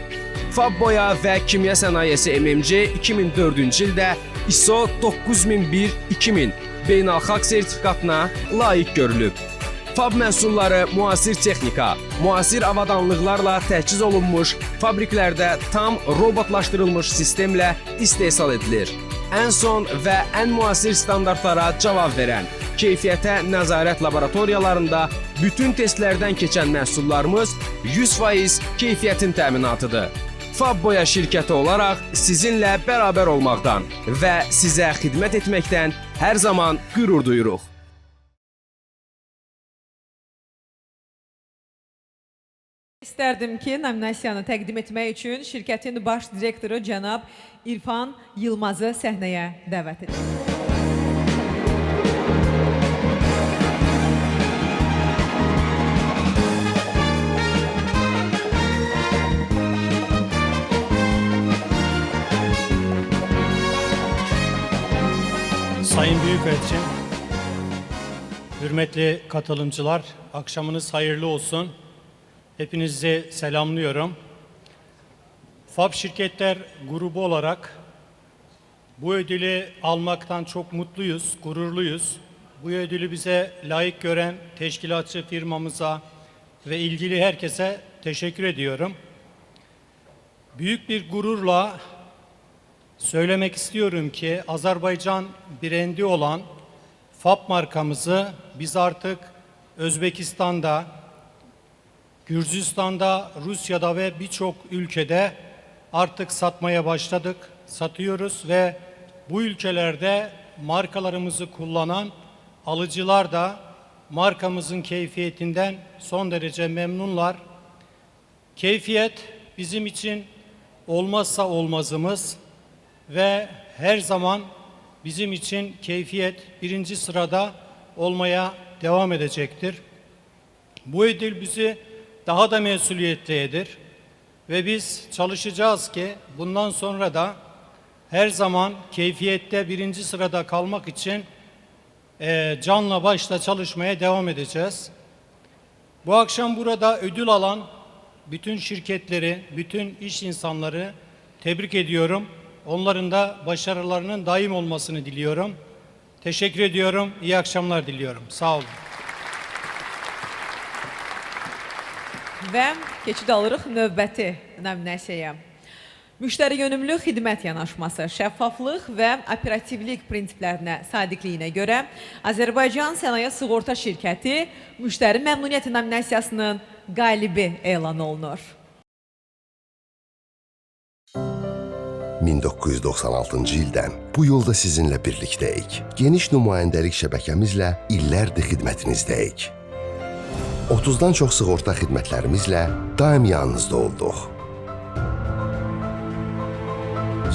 Fab Boya və Kimya Sənayesi MMC 2004-cü ildə ISO 9001-2000 beynəlxalq sertifikatına layiq görülüb. Fab məhsulları müasir texnika, müasir avadanlıqlarla təchiz olunmuş, fabriklərdə tam robotlaşdırılmış sistemlə istehsal edilir. Ən son və ən müasir standartlara cavab verən, keyfiyyətə nəzarət laboratoriyalarında bütün testlərdən keçən məhsullarımız 100% keyfiyyətin təminatıdır. Fab Boya şirkəti olaraq sizinlə bərabər olmaqdan və sizə xidmət etməkdən hər zaman qürur duyuruq. istərdim ki, nominasiyanı təqdim etmək üçün şirkətin baş direktoru cənab İrfan Yılmazı səhnəyə dəvət edir. Sayın Büyükelçim, hürmetli katılımcılar, akşamınız hayırlı olsun. Hepinizi selamlıyorum. FAB Şirketler grubu olarak bu ödülü almaktan çok mutluyuz, gururluyuz. Bu ödülü bize layık gören teşkilatçı firmamıza ve ilgili herkese teşekkür ediyorum. Büyük bir gururla söylemek istiyorum ki Azerbaycan brendi olan FAB markamızı biz artık Özbekistan'da, Gürcistan'da, Rusya'da ve birçok ülkede artık satmaya başladık, satıyoruz ve bu ülkelerde markalarımızı kullanan alıcılar da markamızın keyfiyetinden son derece memnunlar. Keyfiyet bizim için olmazsa olmazımız ve her zaman bizim için keyfiyet birinci sırada olmaya devam edecektir. Bu ödül bizi daha da mesuliyetlidir ve biz çalışacağız ki bundan sonra da her zaman keyfiyette birinci sırada kalmak için canla başla çalışmaya devam edeceğiz. Bu akşam burada ödül alan bütün şirketleri, bütün iş insanları tebrik ediyorum. Onların da başarılarının daim olmasını diliyorum. Teşekkür ediyorum. İyi akşamlar diliyorum. Sağ olun. Və keçid alırıq növbəti nominasiyaya. Müştəri yönümlü xidmət yanaşması, şəffaflıq və operativlik prinsiplərinə sadiqliyinə görə Azərbaycan Sənaye Sığorta Şirkəti Müştəri Məmnuniyyəti nominasiyasının qalibi elan olunur. 1996-cı ildən bu yolda sizinlə birlikdəyik. Geniş nümayəndəlik şəbəkəmizlə illərdir xidmətinizdəyik. 30-dan çox sığorta xidmətlərimizlə daim yanınızda olduq.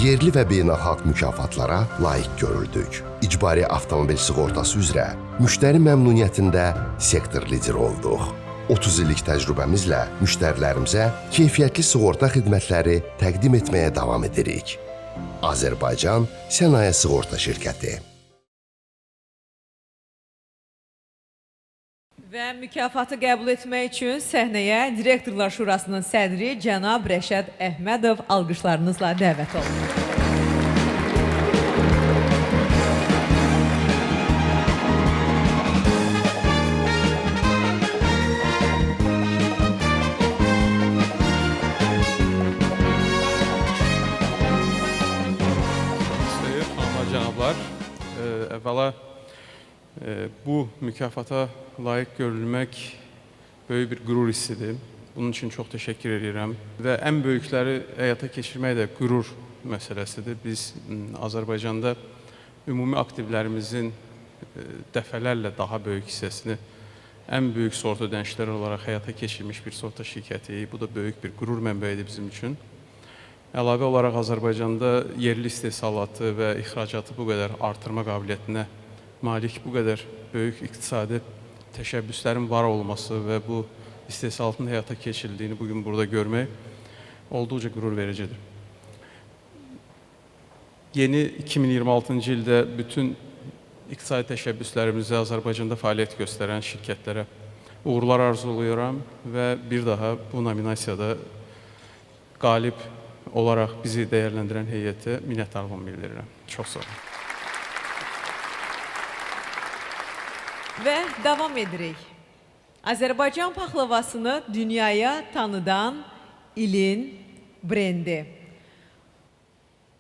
Yerli və beynəlxalq mükafatlara layiq görüldük. İcbari avtomobil sığortası üzrə müştəri məmnuniyyətində sektor lideri olduq. 30 illik təcrübəmizlə müştərilərimizə keyfiyyətli sığorta xidmətləri təqdim etməyə davam edirik. Azərbaycan Sənaye Sığorta Şirkəti. Və mükafatı qəbul etmək üçün səhnəyə Direktorlar Şurasının sədri cənab Rəşad Əhmədov alqışlarınızla dəvət olunur. Əvvəla bu mükafata layiq görülmək böyük bir qürur hissidir. Bunun üçün çox təşəkkür edirəm. Və ən böyükləri həyata keçirmək də qürur məsələsidir. Biz Azərbaycanda ümumi aktivlərimizin dəfələrlə daha böyük hissəsini ən böyük sığorta ödənişləri olaraq həyata keçirmiş bir sığorta şirkətiyik. Bu da böyük bir qürur mənbəyidir bizim üçün. Əlavə olaraq Azərbaycanda yerli istehsalatı və ixracatı bu qədər artırma qabiliyyətinə malik, bu qədər böyük iqtisadi təşəbbüslərin var olması və bu istehsalatın həyata keçirildiyini bugün burada görmək olduqca qürur vericidir. Yeni 2026-cı ildə bütün iqtisadi təşəbbüslərimizə Azərbaycanda fəaliyyət göstərən şirkətlərə uğurlar arzulayıram və bir daha bu nominasiyada qalib olaraq bizi dəyərləndirən heyətə minnətdarlığımı bildirirəm. Çox sağ olun. Və davam edirik. Azərbaycan paxlavasını dünyaya tanıdan ilin brendi.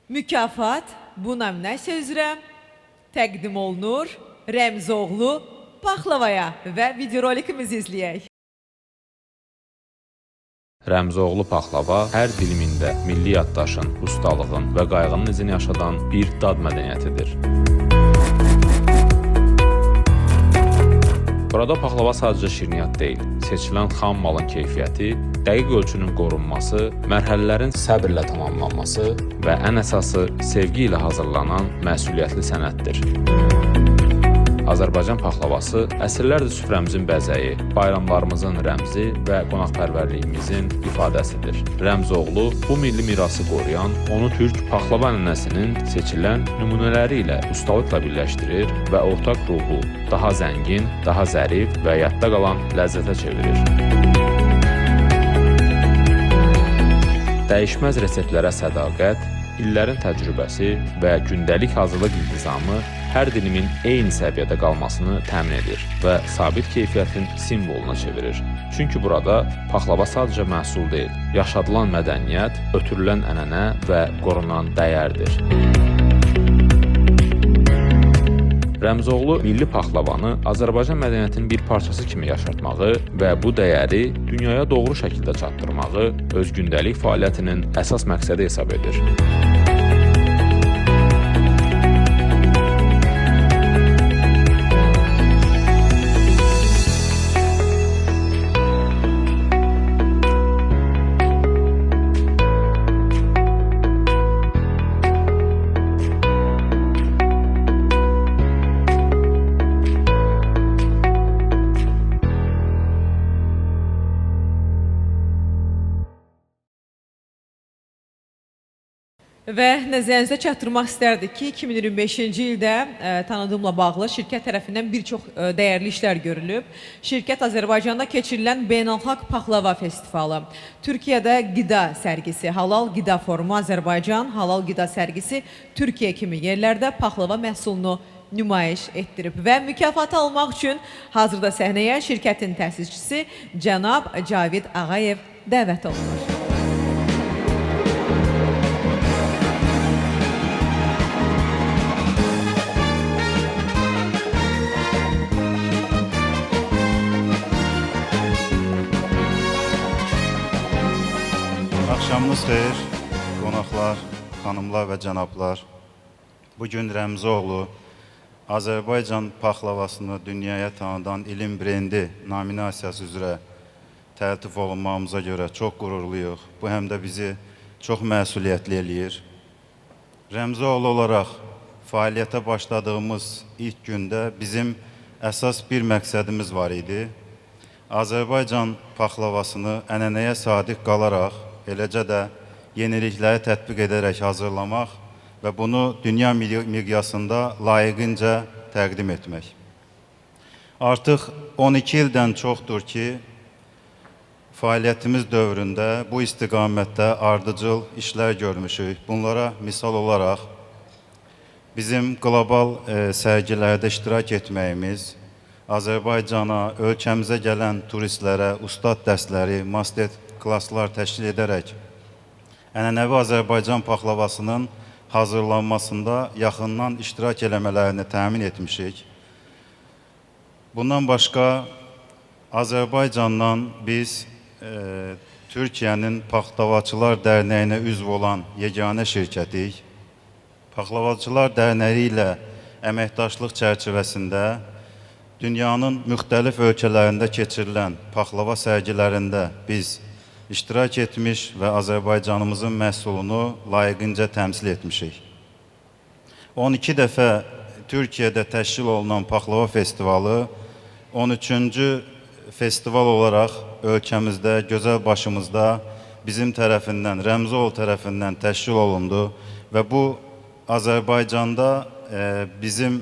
Mükafat bu nominasiya üzrə təqdim olunur Rəmzoğlu paxlavaya və videorolikimizi izləyək. Rəmzoğlu paxlava hər dilimində milli yaddaşın, ustalığın və qayğının izini yaşadan bir dad mədəniyyətidir. Burada paxlava sadəcə şirniyyat deyil, seçilən xam malın keyfiyyəti, dəqiq ölçünün qorunması, mərhələlərin səbirlə tamamlanması və ən əsası sevgi ilə hazırlanan məsuliyyətli sənətdir. Azərbaycan paxlavası əsrlərdir süfrəmizin bəzəyi, bayramlarımızın rəmzi və qonaqpərvərliyimizin ifadəsidir. Rəmzoğlu bu milli mirası qoruyan, onu türk paxlava ənənəsinin seçilən nümunələri ilə ustalıqla birləşdirir və ortaq ruhu daha zəngin, daha zərif və yadda qalan ləzzətə çevirir. Dəyişməz reseptlərə sədaqət, illərin təcrübəsi və gündəlik hazırlıq intizamı hər dilimin eyni səviyyədə qalmasını təmin edir və sabit keyfiyyətin simvoluna çevirir. Çünki burada paxlava sadəcə məhsul deyil, yaşadılan mədəniyyət, ötürülən ənənə və qorunan dəyərdir. Rəmzoğlu milli paxlavanı Azərbaycan mədəniyyətinin bir parçası kimi yaşatmağı və bu dəyəri dünyaya doğru şəkildə çatdırmağı öz gündəlik fəaliyyətinin əsas məqsədi hesab edir. Və nəzərinizə çatdırmaq istərdik ki, 2025-ci ildə tanıdığımla bağlı şirkət tərəfindən bir çox dəyərli işlər görülüb. Şirkət Azərbaycanda keçirilən Beynəlxalq Paxlava Festivalı, Türkiyədə qida sərgisi, Halal Qida Forumu Azərbaycan, Halal Qida sərgisi Türkiyə kimi yerlərdə paxlava məhsulunu nümayiş etdirib və mükafatı almaq üçün hazırda səhnəyə şirkətin təsisçisi cənab Cavid Ağayev dəvət olunur. Axşamınız xeyir, qonaqlar, xanımlar və cənablar. Bugün Rəmzoğlu Azərbaycan paxlavasını dünyaya tanıdan ilin brendi nominasiyası üzrə təltif olunmamıza görə çox qürurluyuq. Bu həm də bizi çox məsuliyyətli eləyir. Rəmzoğlu olaraq fəaliyyətə başladığımız ilk gündə bizim əsas bir məqsədimiz var idi. Azərbaycan paxlavasını ənənəyə sadiq qalaraq, eləcə də yenilikləri tətbiq edərək hazırlamaq və bunu dünya miqyasında layiqincə təqdim etmək. Artıq 12 ildən çoxdur ki, fəaliyyətimiz dövründə bu istiqamətdə ardıcıl işlər görmüşük. Bunlara misal olaraq bizim qlobal sərgilərdə iştirak etməyimiz, Azərbaycana, ölkəmizə gələn turistlərə ustad dərsləri, master klasslar təşkil edərək ənənəvi Azərbaycan paxlavasının hazırlanmasında yaxından iştirak eləmələrini təmin etmişik. Bundan başqa Azərbaycandan biz Türkiyənin Paxlavaçılar Dərnəyinə üzv olan yeganə şirkətik. Paxlavaçılar Dərnəyi ilə əməkdaşlıq çərçivəsində dünyanın müxtəlif ölkələrində keçirilən paxlava sərgilərində biz iştirak etmiş və Azərbaycanımızın məhsulunu layiqincə təmsil etmişik. 12 dəfə Türkiyədə təşkil olunan paxlava festivalı 13-cü festival olaraq ölkəmizdə, gözəl başımızda bizim tərəfindən, Rəmzoğlu tərəfindən təşkil olundu və bu Azərbaycanda bizim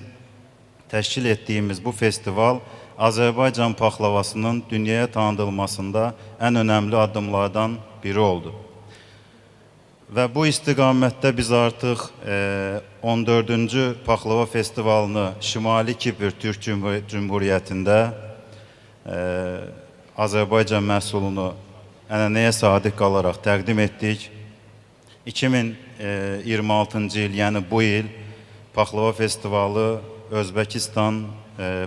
təşkil etdiyimiz bu festival Azərbaycan paxlavasının dünyaya tanıdılmasında ən önəmli addımlardan biri oldu. Və bu istiqamətdə biz artıq 14-cü paxlava festivalını Şimali Kipr Türk Cümhuriyyətində Azərbaycan məhsulunu ənənəyə sadiq qalaraq təqdim etdik. 2026-cı il, yəni bu il paxlava festivalı Özbəkistan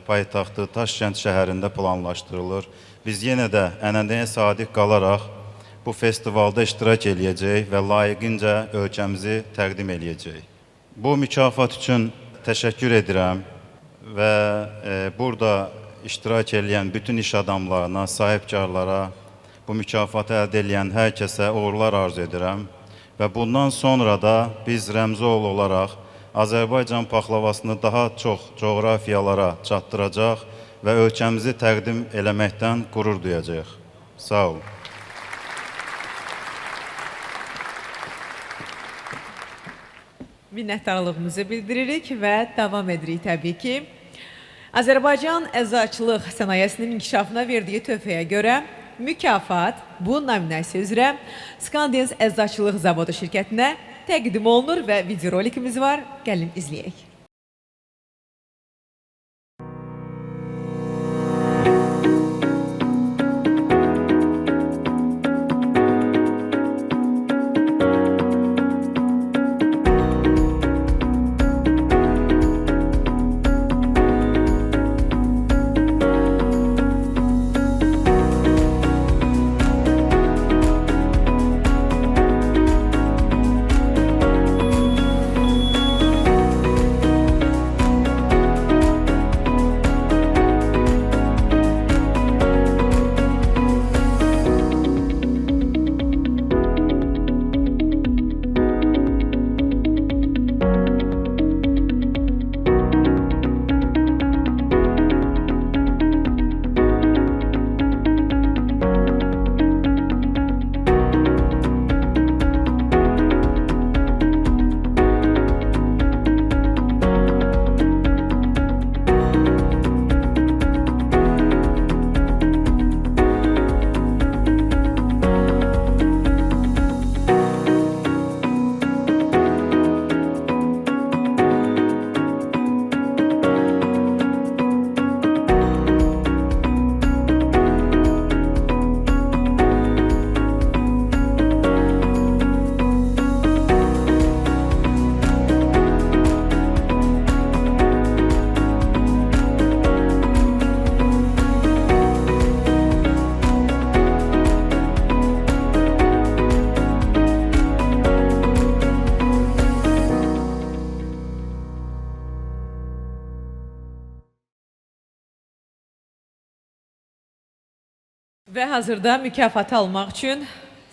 paytaxtı Daşkənd şəhərində planlaşdırılır. Biz yenə də ənənəyə sadiq qalaraq bu festivalda iştirak eləyəcək və layiqincə ölkəmizi təqdim eləyəcək. Bu mükafat üçün təşəkkür edirəm və burada iştirak edən bütün iş adamlarına, sahibkarlara, bu mükafatı əldə edən hər kəsə uğurlar arzu edirəm. Və bundan sonra da biz Rəmzoğlu olaraq Azərbaycan paxlavasını daha çox coğrafiyalara çatdıracaq və ölkəmizi təqdim eləməkdən qürur duyacaq. Sağ olun. Minnətdarlığımızı bildiririk və davam edirik təbii ki. Azərbaycan əczaçılıq sənayesinin inkişafına verdiyi töhfəyə görə mükafat bu nominasiya üzrə Skandens Əczaçılıq Zavodu şirkətinə təqdim olunur və videorolikimiz var. Gəlin izləyək. Və hazırda mükafatı almaq üçün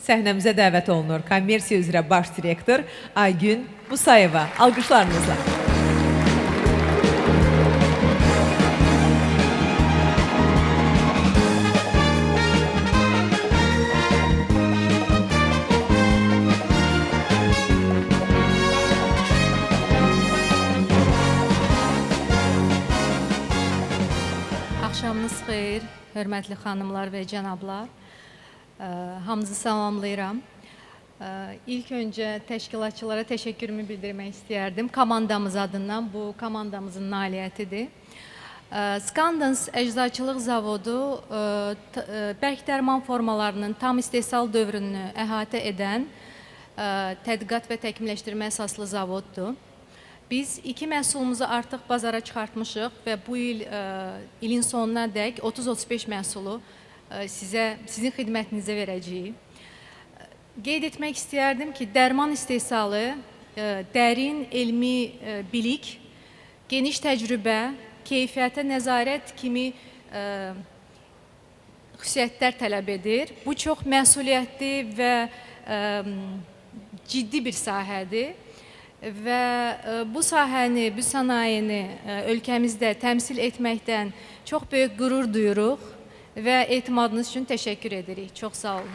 səhnəmizə dəvət olunur kommersiya üzrə baş direktor Aygün Musayeva. Alqışlarınızla. Axşamınız xeyir, hörmətli xanımlar və cənablar. Hamınızı salamlayıram. İlk öncə təşkilatçılara təşəkkürümü bildirmək istəyərdim. Komandamız adından, bu komandamızın nailiyyətidir. Skandens Əczaçılıq Zavodu bərk dərman formalarının tam istehsal dövrünü əhatə edən tədqiqat və təkmilləşdirmə əsaslı zavoddur. Biz iki məhsulumuzu artıq bazara çıxartmışıq və bu ilin sonuna dək 30-35 məhsulu sizin xidmətinizə verəcəyik. Qeyd etmək istəyərdim ki, dərman istehsalı dərin elmi bilik, geniş təcrübə, keyfiyyətə nəzarət kimi xüsusiyyətlər tələb edir. Bu çox məsuliyyətli və ciddi bir sahədir. Və bu sahəni, bu sənayeni ölkəmizdə təmsil etməkdən çox böyük qürur duyuruq və etimadınız üçün təşəkkür edirik. Çox sağ olun.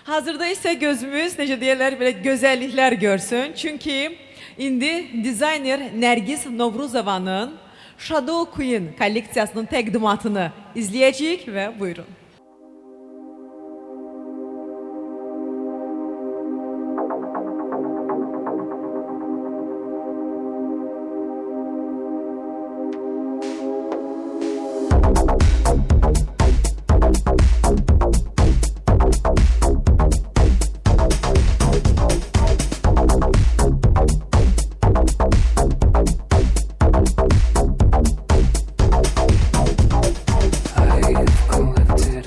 Hazırda isə gözümüz, necə deyirlər, belə gözəlliklər görsün. Çünki indi dizayner Nərgiz Novruzovanın Shadow Queen kolleksiyasının təqdimatını izləyəcəyik və buyurun. I've collected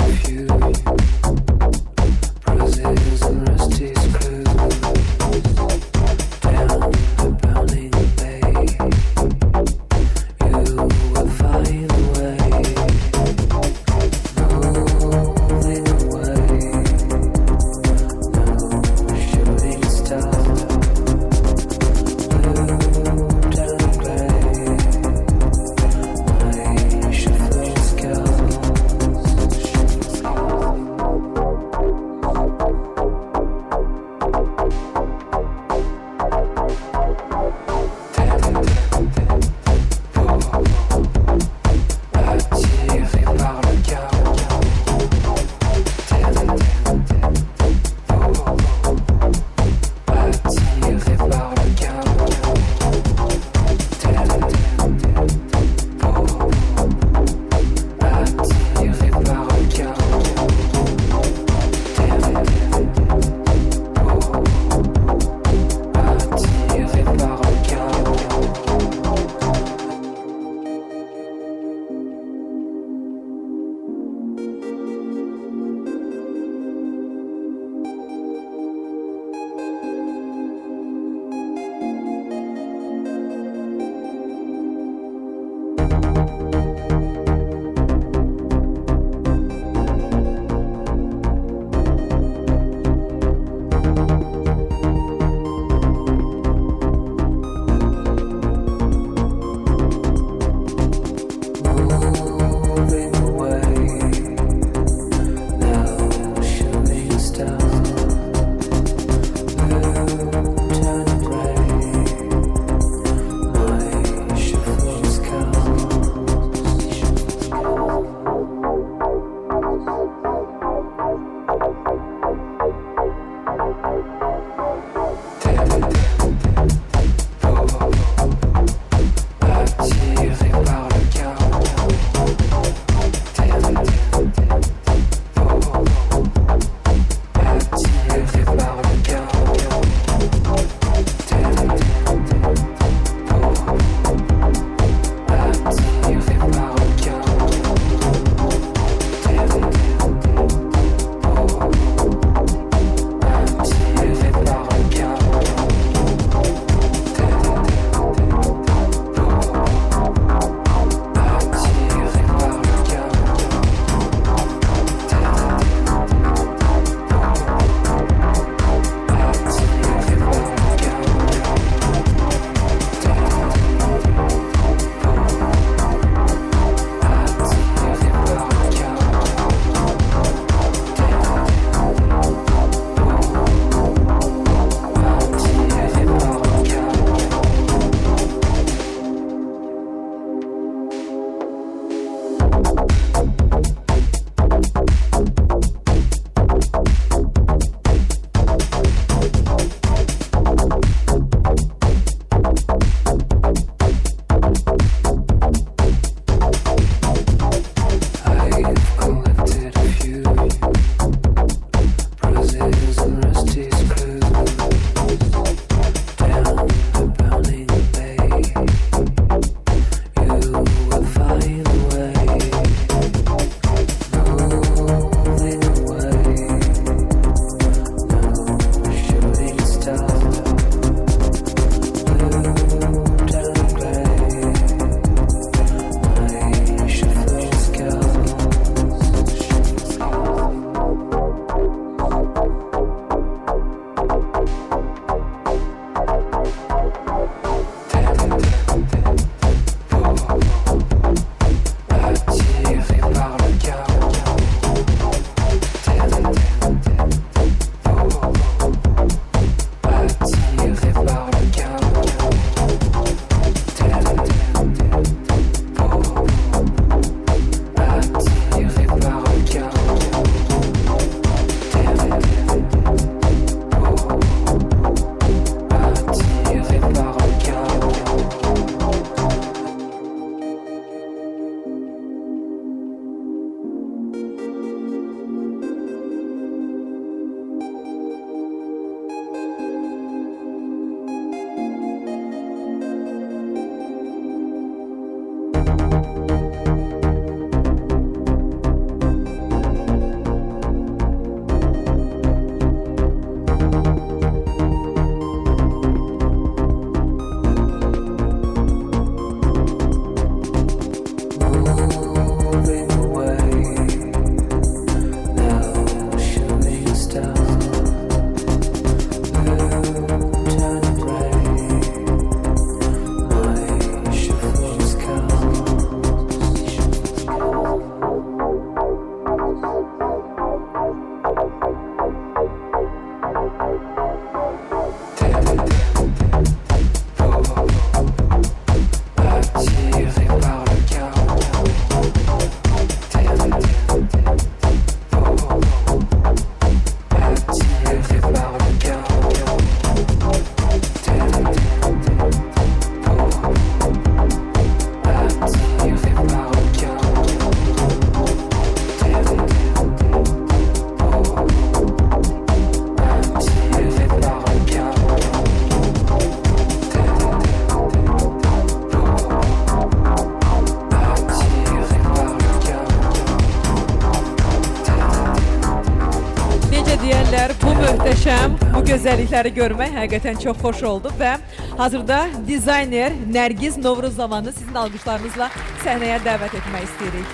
gözəllikləri görmək həqiqətən çox xoş oldu və hazırda dizayner Nərgiz Novruzzamanı sizin alqışlarınızla səhnəyə dəvət etmək istəyirik.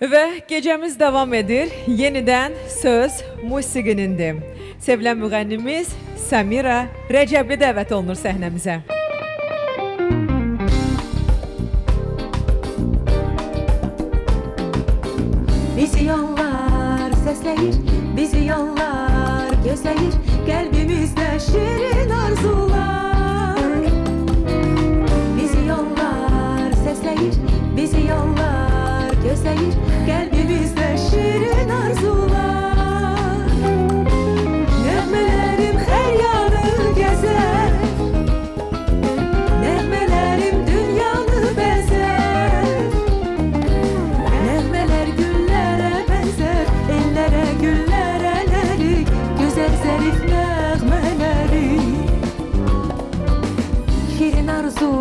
Və gecəmiz davam edir. Yenidən söz musiqinindir. Sevilən müğənnimiz Samira Rəcəbli dəvət olunur səhnəmizə. Bizi yollar səsləyir, bizi yollar gözləyir, qəlbimizdə şirin arzular. Bizi yollar səsləyir, bizi yollar gözləyir, qəlbimizdə şirin arzular. Nəğmələrim hər yanı gəzər, nəğmələrim dünyanı bəzər. Nəğmələr güllərə bənzər, ellərə, güllərə nərik, gözəl zərif nəğmələri. Şirin arzu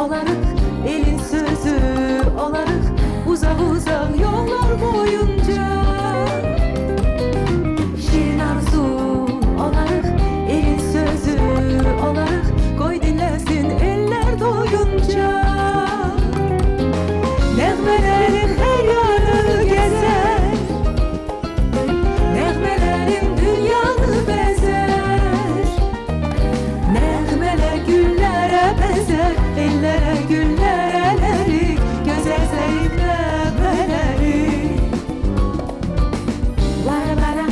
olarıq, elin sözü olarıq, uzaq-uzaq yollar boyunca. Şirin arzu olarıq, elin sözü olarıq, qoy dinləsin ellər doyunca. Nəğmələrim hər yanı gəzər, nəğmələrim dünyanı bəzər. Nəğmələr güllərə bənzər, ellərə, güllərə nərik, gözəl zərif nəğmələri. Vara-bara,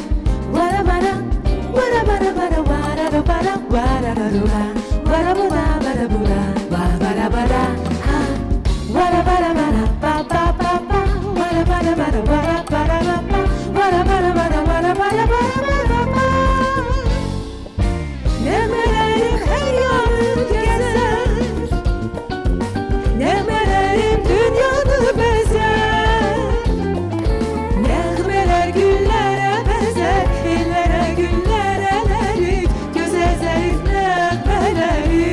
vara-bara, vara-bara-bara, vara-bara-bara, vara-bara-bara, vara-bara-bara, vara-bara-bara, ha. Vara-bara-bara, ba-ba-ba-ba, vara-bara-bara, vara-bara-ba, vara-bara-bara, vara-bara-bara-bara-bara. Nəğmələrim hər yanı gəzər, nəğmələrim dünyanı bəzər. Nəğmələr güllərə bənzər, ellərə, güllərə nərik, gözəl zərif nəğmələri.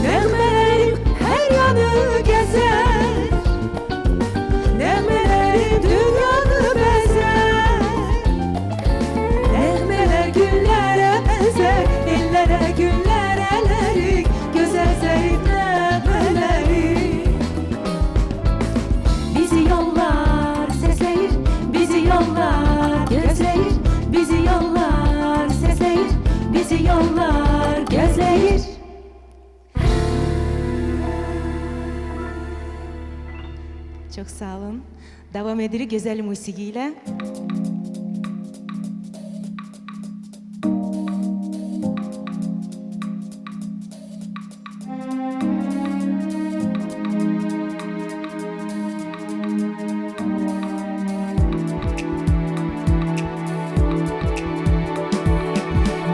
Nəğmələrim hər yanı gəzər, nəğmələrim dünyanı bəzər. Nəğmələr güllərə bənzər, ellərə, güllərə nərik, gözəl zərif nəğmələri. Bizi yollar səsləyir, bizi yollar gözləyir, bizi yollar səsləyir, bizi yollar gözləyir. Çox sağ olun. Davam edirik gözəl musiqi ilə.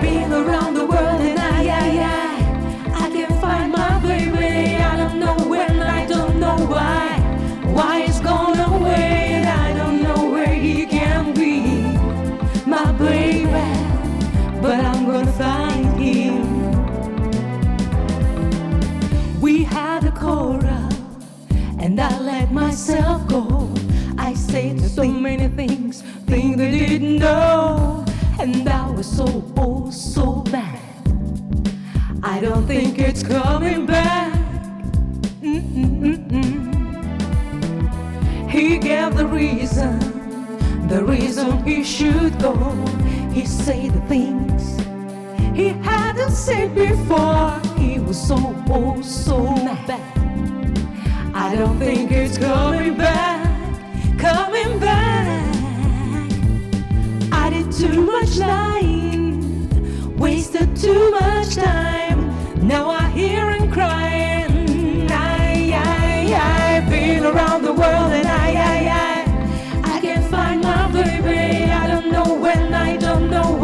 Been around the world and I can't find my baby. I don't know when, I don't know why. Why it's gone away and I don't know where he can be, my baby. But I'm gonna find him. We had a quarrel and I let myself go. I said so many things they didn't know, and I was so bad. I I don't think it's coming back. He gave the reason he should go. He said the things he hadn't said before. He was so bad. I don't think it's coming back, coming back. I did too much lying, wasted too much time. Now I hear him crying. I've been around the world and I can't find my baby. I don't know when, I don't know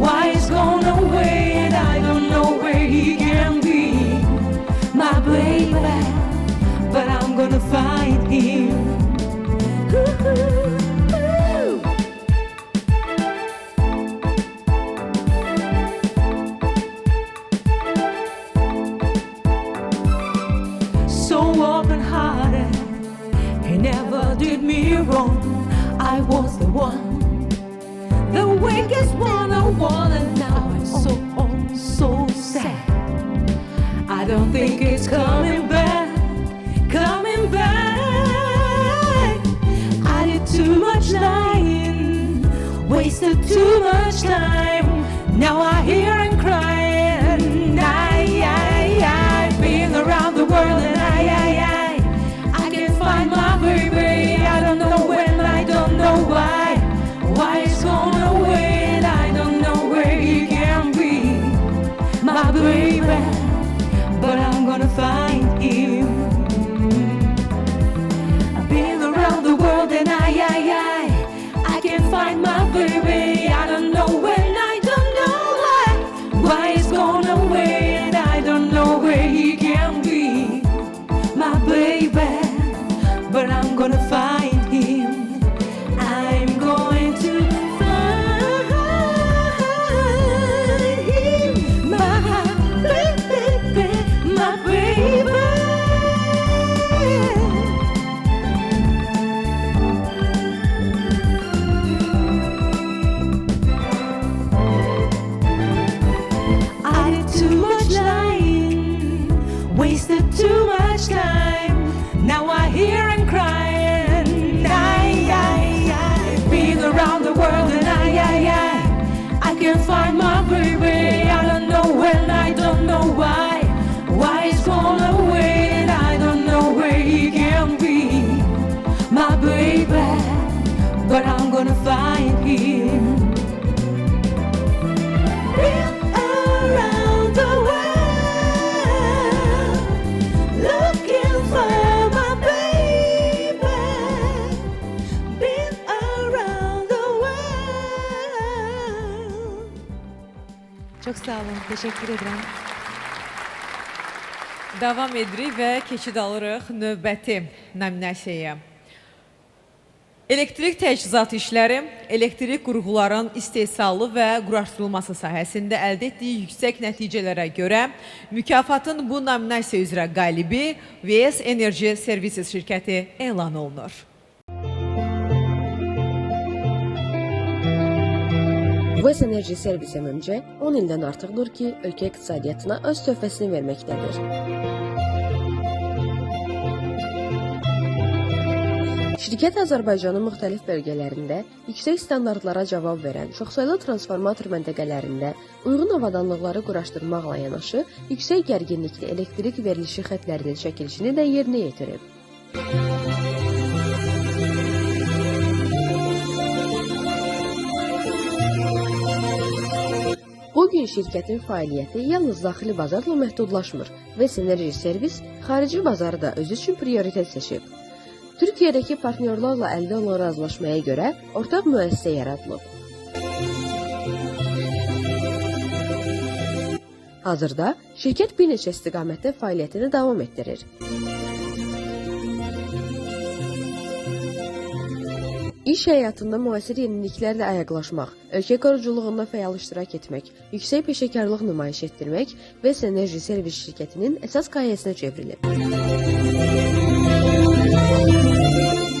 why he's gone away, and I don't know where he can be, my baby, but I'm gonna find him. So open-hearted, he never did me wrong. I was the one, the weakest one I wanted. Now I'm so sad. I don't think it's coming back, coming back. I did too much lying, wasted too much time. Now I hear him crying. I've been around the world and I can't find my baby. I don't know when, I don't know why he's gone away, and I don't know where he can be, my baby, but I'm gonna find him. I've been around the world and I can't find my baby. I don't know when, I don't know why he's gone away, and I don't know where he can be, my baby, but I'm gonna find him. I'm going to find him, my baby, my baby. I did too much lying, wasted too much time. Now I hear him crying. I've been around the world and I can't find my baby. I don't know when, I don't know why he's gone away, and I don't know where he can be, my baby, but I'm gonna find him. Been around the world, looking for my baby. Been around the world. Çok sağ olun, teşekkür ederim. Davam edirik və keçid alırıq növbəti nominasiyaya. Elektrik təchizat işləri, elektrik qurğuların istehsalı və quraşdırılması sahəsində əldə etdiyi yüksək nəticələrə görə mükafatın bu nominasiya üzrə qalibi VS Energy Services şirkəti elan olunur. VS Energy Service MMC 10 ildən artıqdır ki, ölkə iqtisadiyyatına öz töhfəsini verməkdədir. Şirkət Azərbaycanın müxtəlif bölgələrində yüksək standartlara cavab verən çoxsaylı transformator məntəqələrində uyğun avadanlıqları quraşdırmaqla yanaşı, yüksək gərginlikli elektrik verilişi xətlərinin çəkilişini də yerinə yetirib. Bugün şirkətin fəaliyyəti yalnız daxili bazarla məhdudlaşmır və Enerji Servis xarici bazarı da özü üçün prioritet seçib. Türkiyədəki partnyorlarla əldə olunan razılaşmaya görə ortaq müəssisə yaradılıb. Hazırda şirkət bir neçə istiqamətdə fəaliyyətini davam etdirir. İş həyatında müasir yeniliklərlə ayaqlaşmaq, ölkə quruculuğunda fəal iştirak etmək, yüksək peşəkarlıq nümayiş etdirmək və Enerji Servis şirkətinin əsas qayəsinə çevrilib.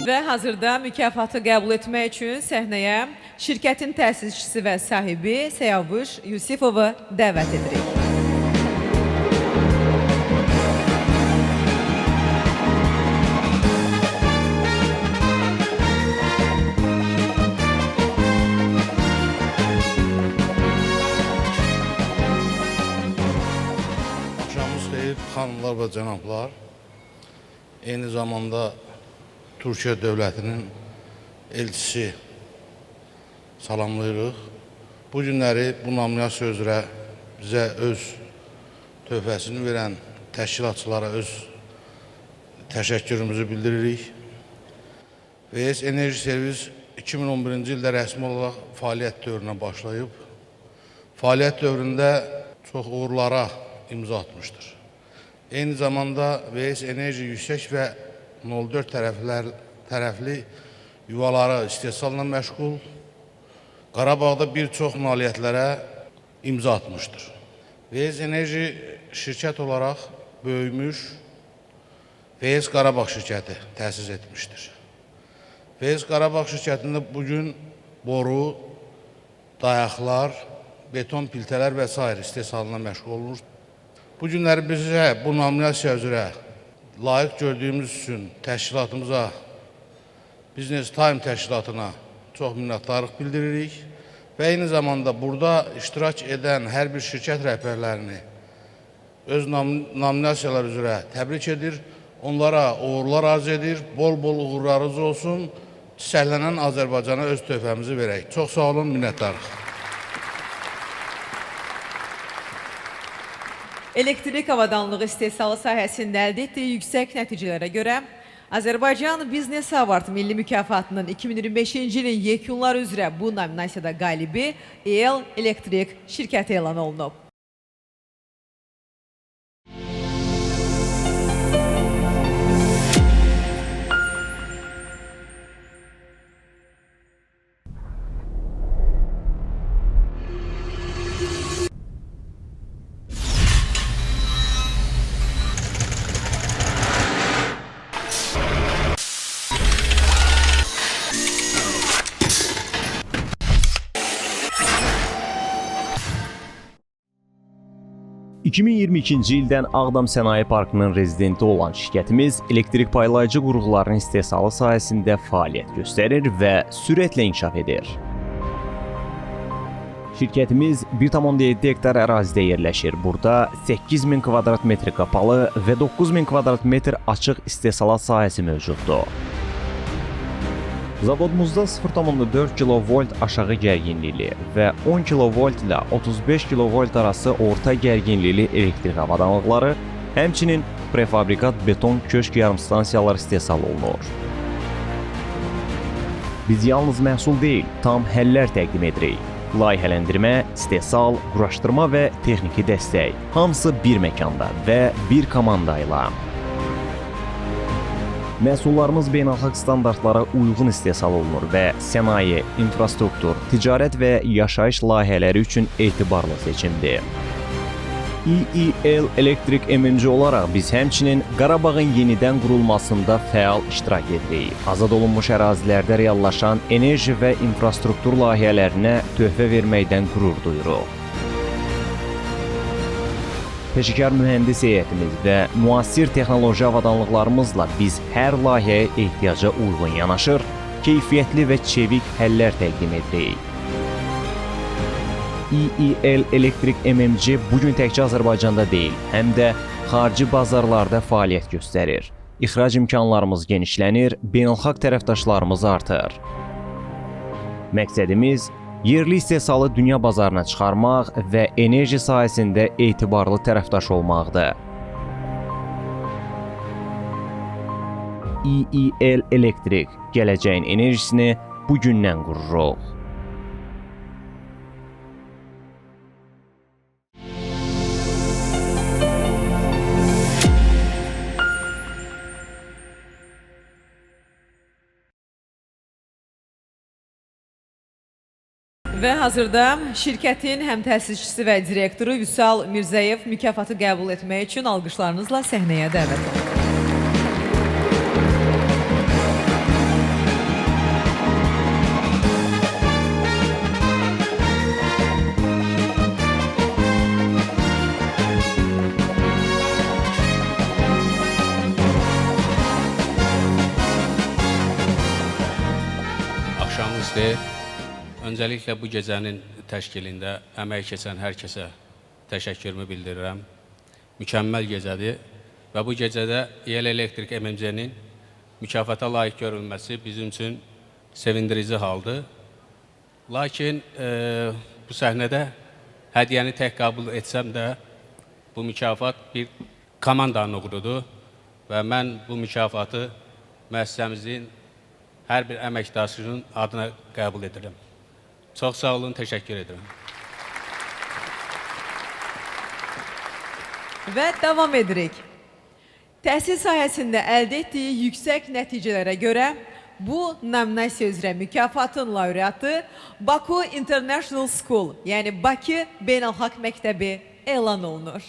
Və hazırda mükafatı qəbul etmək üçün səhnəyə şirkətin təsisçisi və sahibi Siyavuş Yusifovu dəvət edirik. cənablar, eyni zamanda Türkiyə dövlətinin elçisi salamlayırıq. Bu günləri bu nominasiya üzrə bizə öz töhfəsini verən təşkilatçılara öz təşəkkürümüzü bildiririk. VS Enerji Servis 2011-ci ildə rəsmi olaraq fəaliyyət dövrünə başlayıb. Fəaliyyət dövründə çox uğurlara imza atmışdır. Eyni zamanda VS Enerji yüksək və 04 tərəfli yuvaları istehsalla məşğul, Qarabağda bir çox nailiyyətlərə imza atmışdır. VS Enerji şirkət olaraq böyümüş VS Qarabağ şirkəti təsis etmişdir. VS Qarabağ şirkətində bugün boru, dayaqlar, beton piltələr və s. istehsalına məşğul olunur. Bu günləri bizə bu nominasiya üzrə layiq gördüyümüz üçün təşkilatımıza, Business Time təşkilatına çox minnətdarlıq bildiririk və eyni zamanda burada iştirak edən hər bir şirkət rəhbərlərini öz nominasiyalar üzrə təbrik edir, onlara uğurlar arz edir, bol-bol uğurlarınız olsun, çiçəklənən Azərbaycana öz töhfəmizi verək. Çox sağ olun, minnətdarıq. Elektrik avadanlığı istehsalı sahəsində əldə etdiyi yüksək nəticələrə görə Azərbaycan Business Award Milli Mükafatının 2025-ci ilin yekunları üzrə bu nominasiyada qalibi EL Elektrik şirkəti elan olunub. ...2022-ci ildən Ağdam Sənaye Parkının rezidenti olan şirkətimiz elektrik paylayıcı qurğularının istehsalı sahəsində fəaliyyət göstərir və sürətlə inkişaf edir. Şirkətimiz 1,7 hektar ərazidə yerləşir. Burada 8000 kvadrat metr qapalı və 9000 kvadrat metr açıq istehsalat sahəsi mövcuddur. Zavodumuzda 0,4 kV aşağı gərginlikli və 10 kV ilə 35 kV arası orta gərginlikli elektrik avadanlıqları, həmçinin prefabrikat beton köşk yarımstansiyalar istehsal olunur. Biz yalnız məhsul deyil, tam həllər təqdim edirik. Layihələndirmə, istehsal, quraşdırma və texniki dəstək, hamısı bir məkanda və bir komanda ilə. Məhsullarımız beynəlxalq standartlara uyğun istehsal olunur və sənaye, infrastruktur, ticarət və yaşayış layihələri üçün etibarlı seçimdir. EEL Elektrik MMC olaraq biz həmçinin Qarabağın yenidən qurulmasında fəal iştirak edirik. Azad olunmuş ərazilərdə reallaşan enerji və infrastruktur layihələrinə töhfə verməkdən qürur duyuruq. Peşəkar mühəndis heyətimiz və müasir texnoloji avadanlıqlarımızla biz hər layihəyə ehtiyaca uyğun yanaşır, keyfiyyətli və çevik həllər təqdim edirik. EEL Elektrik MMC bugün təkcə Azərbaycanda deyil, həm də xarici bazarlarda fəaliyyət göstərir. İxrac imkanlarımız genişlənir, beynəlxalq tərəfdaşlarımız artır. Məqsədimiz yerli istehsalı dünya bazarına çıxarmaq və enerji sahəsində etibarlı tərəfdaş olmaqdır. EEL Elektrik gələcəyin enerjisini bugündən qururuq. Və hazırda şirkətin həm təsisçisi və direktoru Vüsal Mirzəyev mükafatı qəbul etmək üçün alqışlarınızla səhnəyə dəvət olunur. Axşamınız xeyir. Öncəliklə bu gecənin təşkilində əmək keçən hər kəsə təşəkkürümü bildirirəm. Mükəmməl gecədir və bu gecədə YL Elektrik MMC-nin mükafata layiq görülməsi bizim üçün sevindirici haldır. Lakin bu səhnədə hədiyyəni tək qəbul etsəm də bu mükafat bir komandanın uğrudur və mən bu mükafatı müəssisəmizin hər bir əməkdaşının adına qəbul edirəm. Çox sağ olun, təşəkkür edirəm. Və davam edirik. Təhsil sahəsində əldə etdiyi yüksək nəticələrə görə bu nominasiya üzrə mükafatın laureatı Baku International School, yəni Bakı Beynəlxalq Məktəbi elan olunur.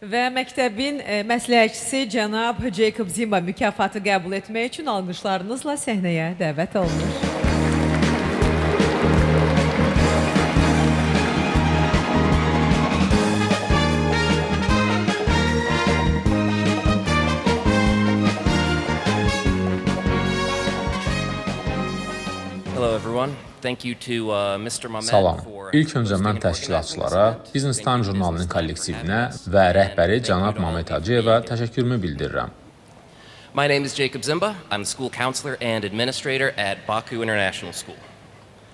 Və məktəbin məsləhətçisi cənab Jacob Zimba mükafatı qəbul etmək üçün alqışlarınızla səhnəyə dəvət olunur. Hello everyone. Thank you to Mr. Mamed Salam. for İlk öncə mən təşkilatçılara, Business Time jurnalının kollektivinə və rəhbəri cənab Mamed Hacıyeva təşəkkürümü bildirirəm. My name is Jacob Zimba. I'm the school counselor and administrator at Baku International School.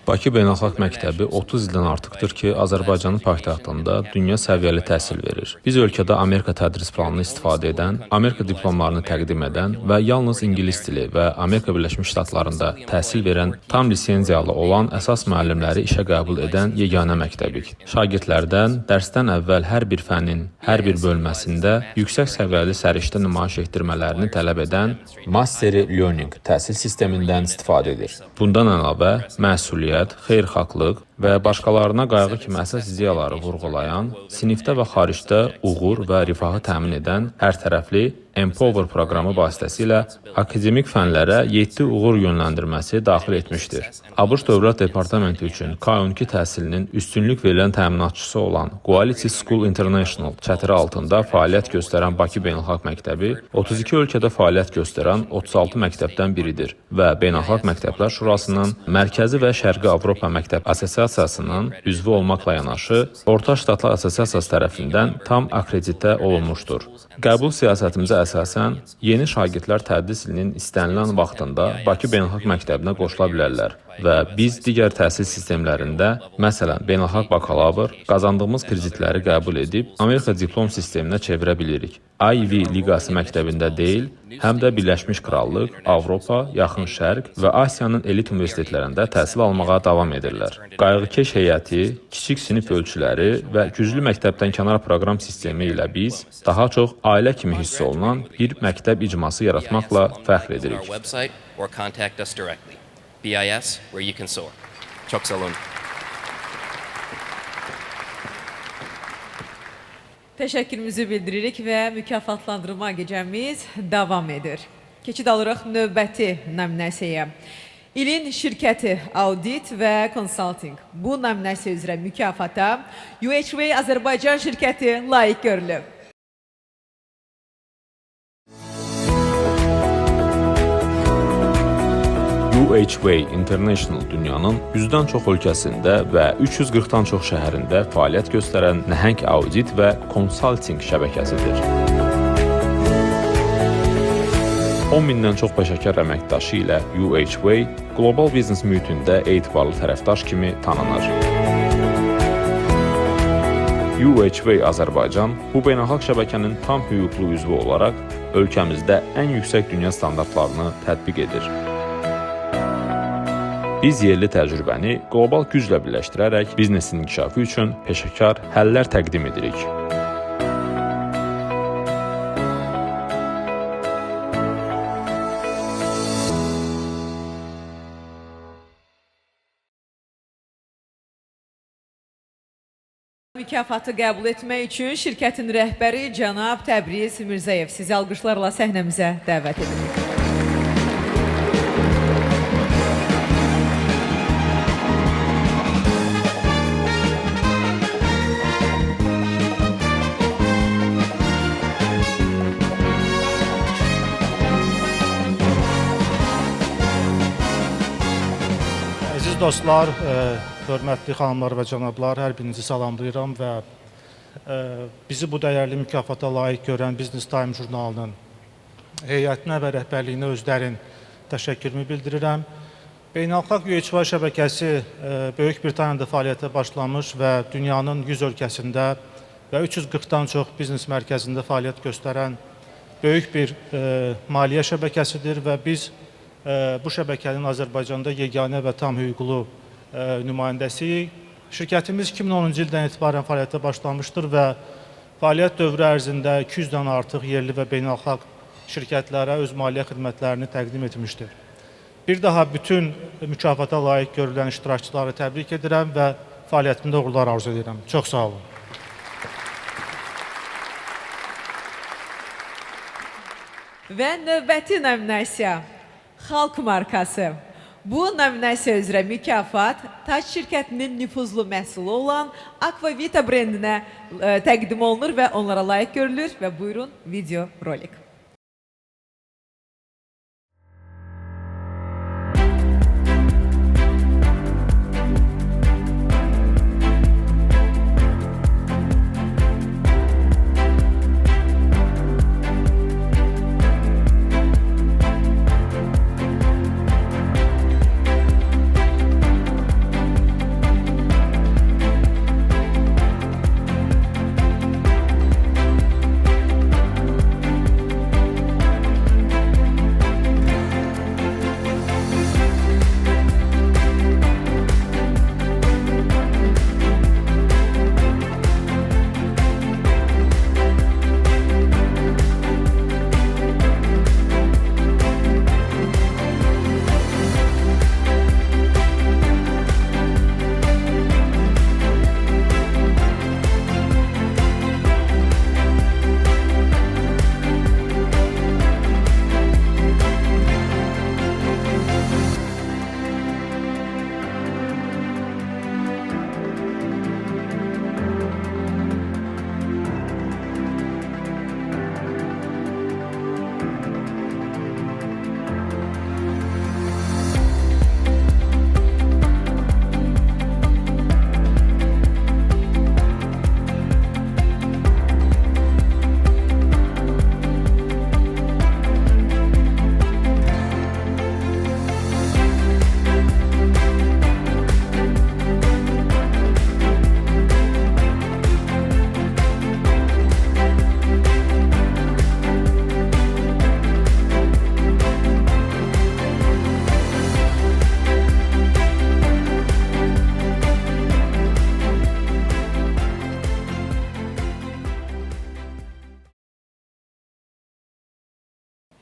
Bakı Beynəlxalq Məktəbi 30 ildən artıqdır ki, Azərbaycanın paytaxtında dünya səviyyəli təhsil verir. Biz ölkədə Amerika tədris planını istifadə edən, Amerika diplomlarını təqdim edən və yalnız ingilis dili və Amerika Birləşmiş Ştatlarında təhsil verən tam lisenziyalı olan əsas müəllimləri işə qəbul edən yeganə məktəbik. Şagirdlərdən dərsdən əvvəl hər bir fənnin, hər bir bölməsində yüksək səviyyəli səriştə nümayiş etdirmələrini tələb edən Mastery Learning təhsil sistemindən istifadə edir. Bundan əlavə məsuliyyət, xeyirxahlıq, və başqalarına qayğı kimi əsas ideyaları vurğulayan, sinifdə və xaricdə uğur və rifahı təmin edən hərtərəfli Empower proqramı vasitəsilə akademik fənlərə 7 uğur yönləndirməsi daxil etmişdir. ABŞ Dövlət Departamenti üçün K12 təhsilinin üstünlük verilən təminatçısı olan Quality School International çətiri altında fəaliyyət göstərən Bakı Beynəlxalq Məktəbi 32 ölkədə fəaliyyət göstərən 36 məktəbdən biridir və Beynəlxalq Məktəblər Şurasının Mərkəzi və Şərqi Avropa Məktəb Assosiasiyasının üzvü olmaqla yanaşı, Orta Ştatlar Assosiasiyası tərəfindən tam akkreditə olunmuşdur. Qəbul siyasətimizə əsasən, yeni şagirdlər tədris ilinin istənilən vaxtında Bakı Beynəlxalq Məktəbinə qoşula bilərlər və biz digər təhsil sistemlərində, məsələn, beynəlxalq bakalavr, qazandığımız kreditləri qəbul edib Amerika diplom sisteminə çevirə bilirik. Ivy Liqası məktəbində deyil, həm də Birləşmiş Krallıq, Avropa, Yaxın Şərq və Asiyanın elit universitetlərində təhsil almağa davam edirlər. Qayğıkeş heyəti, kiçik sinif ölçüləri və güclü məktəbdən kənar proqram sistemi ilə biz daha çox ailə kimi hiss olunan bir məktəb icması yaratmaqla fəxr edirik. BIS, where you can soar. Çok sağ olun. Təşəkkürümüzü bildiririk və mükafatlandırma gecəmiz davam edir. Keçid alırıq növbəti nominasiyaya. İlin şirkəti Audit və Consulting. Bu nominasiya üzrə mükafata UHV Azərbaycan şirkəti layiq görülüb. UHV International dünyanın 100-dən çox ölkəsində və 340-dan çox şəhərində fəaliyyət göstərən nəhəng audit və konsalting şəbəkəsidir. 10 mindən çox peşəkar əməkdaşı ilə UHV qlobal biznes mühitində etibarlı tərəfdaş kimi tanınır. UHV Azərbaycan bu beynəlxalq şəbəkənin tam hüquqlu üzvü olaraq ölkəmizdə ən yüksək dünya standartlarını tətbiq edir. Biz yerli təcrübəni qlobal güclə birləşdirərək biznesin inkişafı üçün peşəkar həllər təqdim edirik. Mükafatı qəbul etmək üçün şirkətin rəhbəri cənab Təbriz Mirzəyev sizi alqışlarla səhnəmizə dəvət edirik. Əziz dostlar, hörmətli xanımlar və cənablar, hər birinizi salamlayıram və bizi bu dəyərli mükafata layiq görən Business Time jurnalının heyətinə və rəhbərliyinə özlərin təşəkkürümü bildirirəm. Beynəlxalq UHV şəbəkəsi Böyük Britaniyada fəaliyyətə başlamış və dünyanın 100 ölkəsində və 340-dan çox biznes mərkəzində fəaliyyət göstərən böyük bir maliyyə şəbəkəsidir və biz bu şəbəkənin Azərbaycanda yeganə və tam hüquqlu nümayəndəsiyik. Şirkətimiz 2010-cu ildən etibarən fəaliyyətə başlamışdır və fəaliyyət dövrü ərzində 200-dən artıq yerli və beynəlxalq şirkətlərə öz maliyyə xidmətlərini təqdim etmişdir. Bir daha bütün mükafata layiq görülən iştirakçıları təbrik edirəm və fəaliyyətimdə uğurlar arzu edirəm. Çox sağ olun. Və növbəti nominasiya Xalq markası. Bu nominasiya üzrə mükafat Tac şirkətinin nüfuzlu məhsulu olan Aquavita brendinə təqdim olunur və onlara layiq görülür və buyurun video rolik.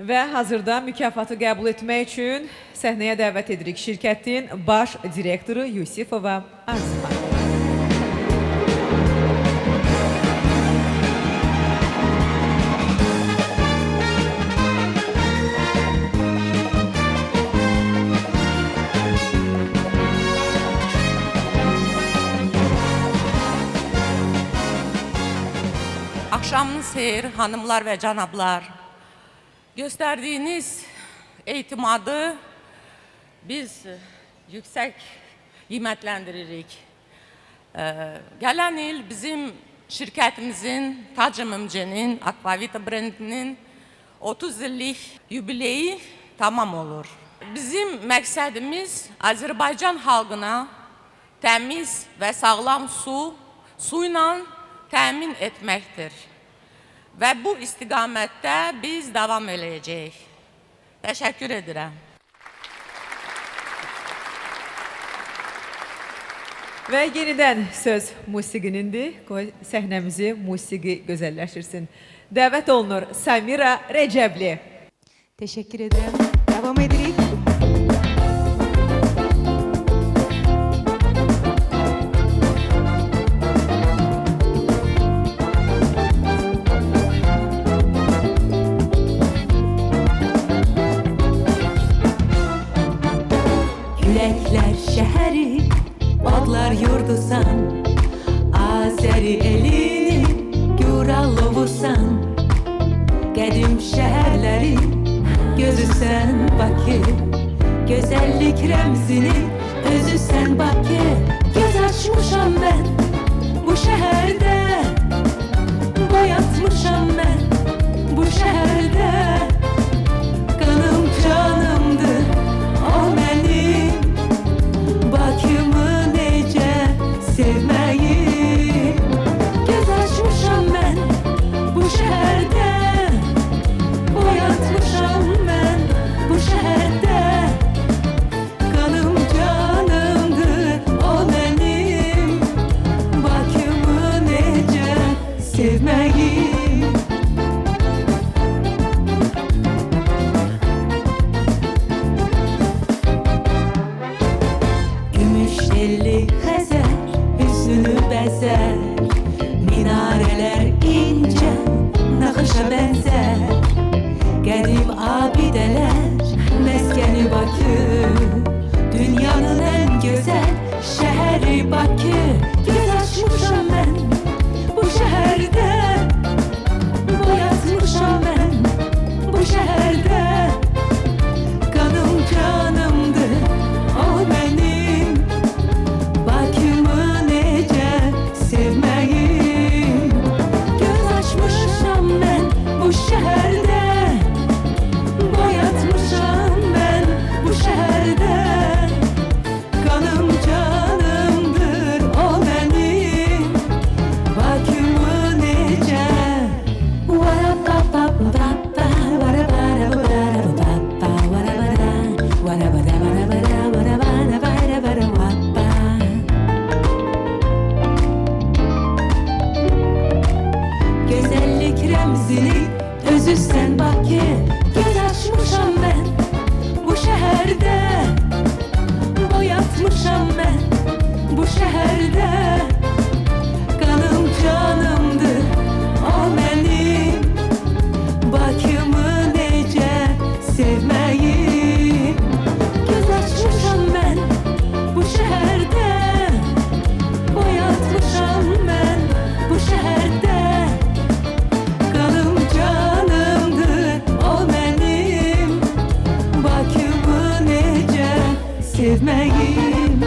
Və hazırda mükafatı qəbul etmək üçün səhnəyə dəvət edirik şirkətin baş direktoru Yusifova Arzuhan. Axşamınız xeyir, hanımlar və cənablar. Göstərdiyiniz etimadı biz yüksək qiymətləndiririk. Gələn il bizim şirkətimizin, Tac MMC-nin, Akvavita brendinin 30 illik yubileyi tamam olur. Bizim məqsədimiz Azərbaycan xalqına təmiz və sağlam suyla təmin etməkdir. Və bu istiqamətdə biz davam edəcəyik. Təşəkkür edirəm. Və yenidən söz musiqinindir. Qoy səhnəmizi musiqi gözəlləşirsin. Dəvət olunur Samira Rəcəbli. Təşəkkür edirəm. Davam edirik. Küləklər şəhəri, adlar yurdusan, Azəri elini Guralovusan, qədim şəhərləri gözüsən Bakı, gözəllik rəmzinin özüsən Bakı. Göz açmışam mən bu şəhərdə, boyatmışam mən bu şəhərdə. Qanım canımdır o mənim, Bakımı necə sevməyim. Göz açmışam mən bu şəhərdə, boyatmışam mən bu şəhərdə. Qanım canımdır o mənim, Bakımı necə sevməyim. Gümüşelli Xəzər hüsnünü bəzər, minarələr incə naxışa bənzər. Qədim abidələr məskəni Bakı, dünyanın ən gözəl şəhəri Bakı. Göz açmışam mən bu şəhərdə, boyatmışam mən bu şəhərdə. Qanım canımdır o mənim, Bakımı necə sevməyim. Göz açmışam mən bu şəhərdə, boyatmışam mən bu şəhərdə. Qanım canımdır o mənim, Bakımı necə. Gözəllik rəmzini özüsən Bakı. Göz açmışam mən bu şəhərdə, boyatmışam mən bu şəhərdə. Qanım canımdır o mənim, Bakımı necə sevməyim. Göz açmışam mən bu şəhərdə, boyatmışam mən bu şəhərdə. Qanım canımdır o mənim, Bakımı necə sevməyim.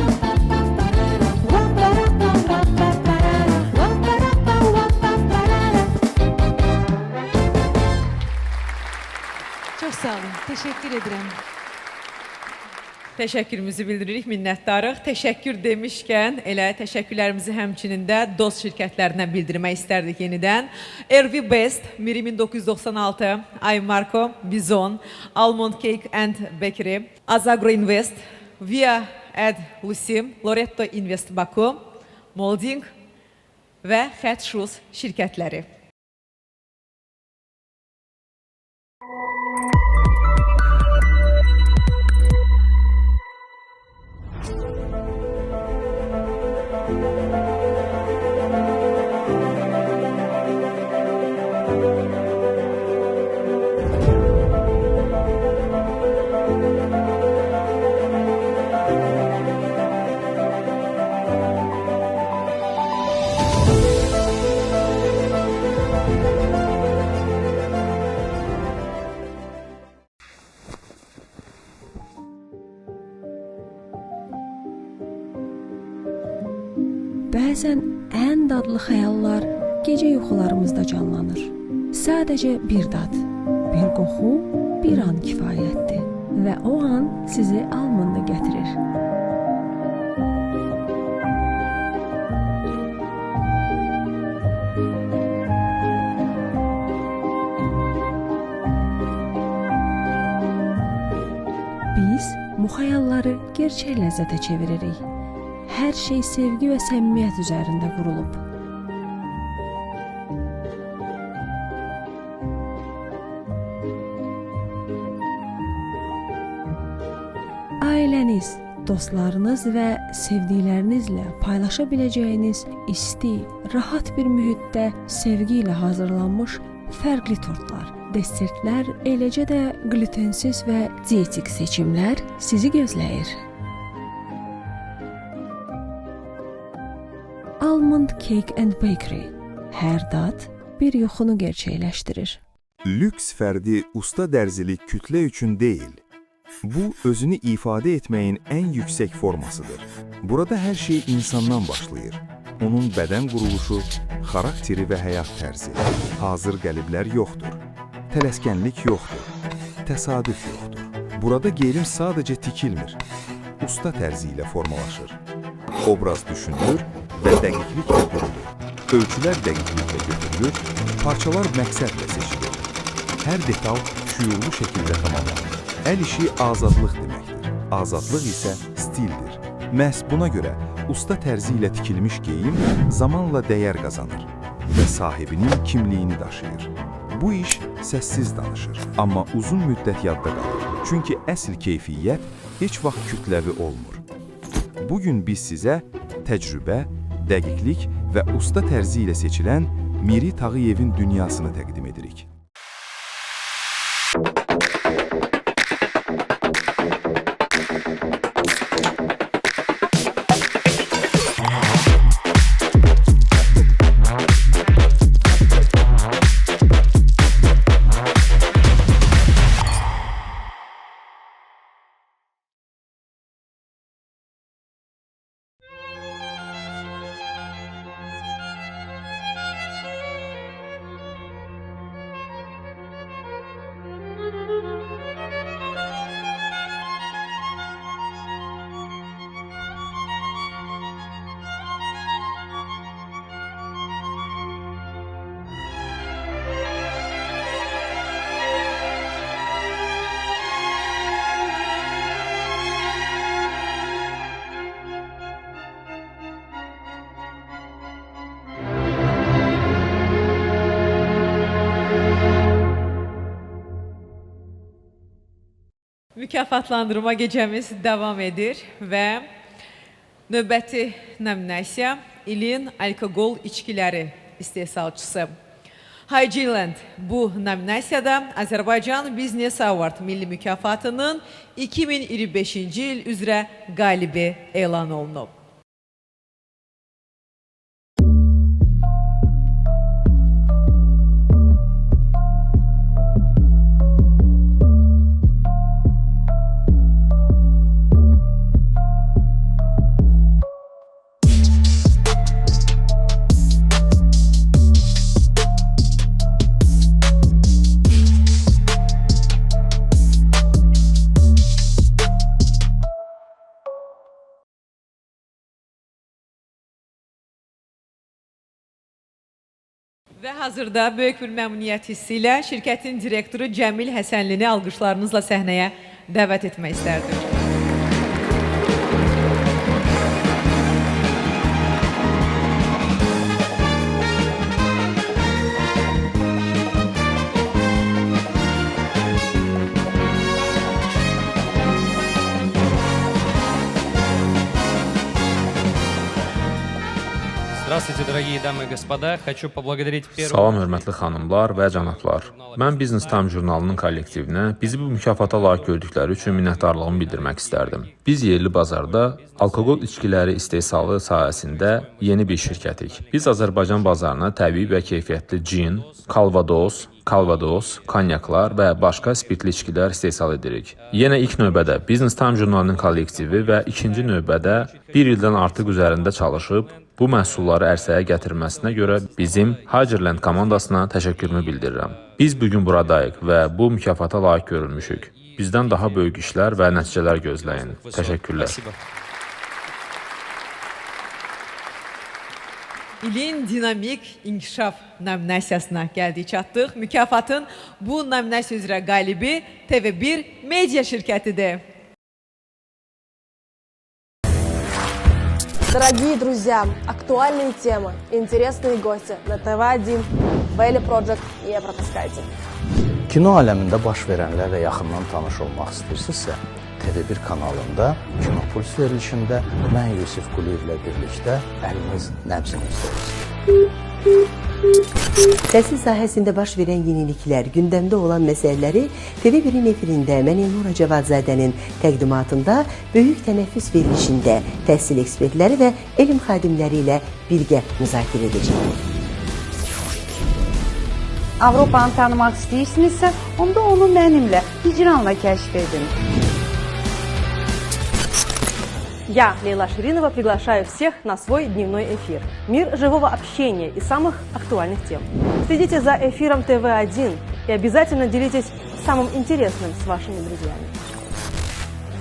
Çox sağ olun. Təşəkkür edirəm. Təşəkkürümüzü bildiririk, minnətdarıq. Təşəkkür demişkən, elə təşəkkürlərimizi həmçinin də dost şirkətlərinə bildirmək istərdik yenidən. RV Best, Miri 1996, iMarco, Bizon, Almond Cake and Bakery, Azagro Invest, Via Ed Lusim, Loretto Invest Baku, Molding və Head Shoes şirkətləri. Bəzən ən dadlı xəyallar gecə yuxularımızda canlanır. Sadəcə bir dad, bir qoxu, bir an kifayətdir və o an sizi almında gətirir. Biz bu xəyalları gerçək ləzzətə çeviririk. Hər şey sevgi və səmimiyyət üzərində qurulub. Ailəniz, dostlarınız və sevdiklərinizlə paylaşa biləcəyiniz isti, rahat bir mühitdə sevgi ilə hazırlanmış fərqli tortlar, desertlər, eləcə də glutensiz və dietik seçimlər sizi gözləyir. Almond Cake and Bakery. Hər dad bir yuxunu gerçəkləşdirir. Lüks fərdi usta dərzilik kütlə üçün deyil. Bu, özünü ifadə etməyin ən yüksək formasıdır. Burada hər şey insandan başlayır. Onun bədən quruluşu, xarakteri və həyat tərzi. Hazır qəliblər yoxdur. Tələskənlik yoxdur. Təsadüf yoxdur. Burada geyim sadəcə tikilmir. Usta tərzi ilə formalaşır. Obraz düşünülür və dəqiqliklə qurulur. Ölçülər dəqiqliklə götürülür, parçalar məqsədlə seçilir. Hər detal şüurlu şəkildə tamamlanır. Əl işi azadlıq deməkdir. Azadlıq isə stildir. Məhz buna görə usta tərzi ilə tikilmiş geyim zamanla dəyər qazanır və sahibinin kimliyini daşıyır. Bu iş səssiz danışır, amma uzun müddət yadda qalır. Çünki əsl keyfiyyət heç vaxt kütləvi olmur. Bugün biz sizə təcrübə, dəqiqlik və usta tərzi ilə seçilən Miri Tağıyevin dünyasını təqdim edirik. Mükafatlandırma gecəmiz davam edir və növbəti nominasiya ilin alkoqol içkiləri istehsalçısı. Highland bu nominasiyada Azərbaycan Business Award milli mükafatının 2025-ci il üzrə qalibi elan olunub. Və hazırda böyük bir məmnuniyyət hissi ilə şirkətin direktoru Cəmil Həsənlini alqışlarınızla səhnəyə dəvət etmək istərdim. Здравствуйте, дорогие дамы и господа. Хочу поблагодарить Salam hörmətli xanımlar və cənablar. Mən Business Time jurnalının kollektivinə bizi bu mükafata layiq gördükləri üçün minnətdarlığımı bildirmək istərdim. Biz yerli bazarda alkoqol içkiləri istehsalı sahəsində yeni bir şirkətik. Biz Azərbaycan bazarına təbii və keyfiyyətli gin, kalvados, konyaklar və başqa spirtli içkilər istehsal edirik. Yenə ilk növbədə Business Time jurnalının kollektivi və ikinci növbədə bir ildən artıq üzərində çalışıb bu məhsulları ərsəyə gətirməsinə görə bizim Hagerland komandasına təşəkkürümü bildirirəm. Biz bugün buradayıq və bu mükafata layiq görülmüşük. Bizdən daha böyük işlər və nəticələr gözləyin. Təşəkkürlər. İlin dinamik inkişaf nominasiyasına gəldik çatdıq. Mükafatın bu nominasiya üzrə qalibi TV1 Media şirkətidir. Дорогие друзья, актуальные темы, интересные гости на TV1, Belly Project niyə пропускайте? Kino aləmində baş verənlərlə yaxından tanış olmaq istəyirsinizsə, TV1 kanalında Kinopuls verilişində mən Yusif Quliyevlə birlikdə əlimiz nəbzimizdəyiz. Təhsil sahəsində baş verən yeniliklər, gündəmdə olan məsələləri TV1-in efirində mən Elnura Cavadzadənin təqdimatında böyük tənəffüs verilişində təhsil ekspertləri və elm xadimləri ilə birgə müzakirə edəcəyik. Avropanı tanımaq istəyirsinizsə, onda onu mənimlə, hicranla kəşf edin. Я, Лейла Ширинова, приглашаю всех на свой дневной эфир. Мир живого общения и самых актуальных тем. Следите за эфиром ТВ1 и обязательно делитесь самым интересным с вашими друзьями.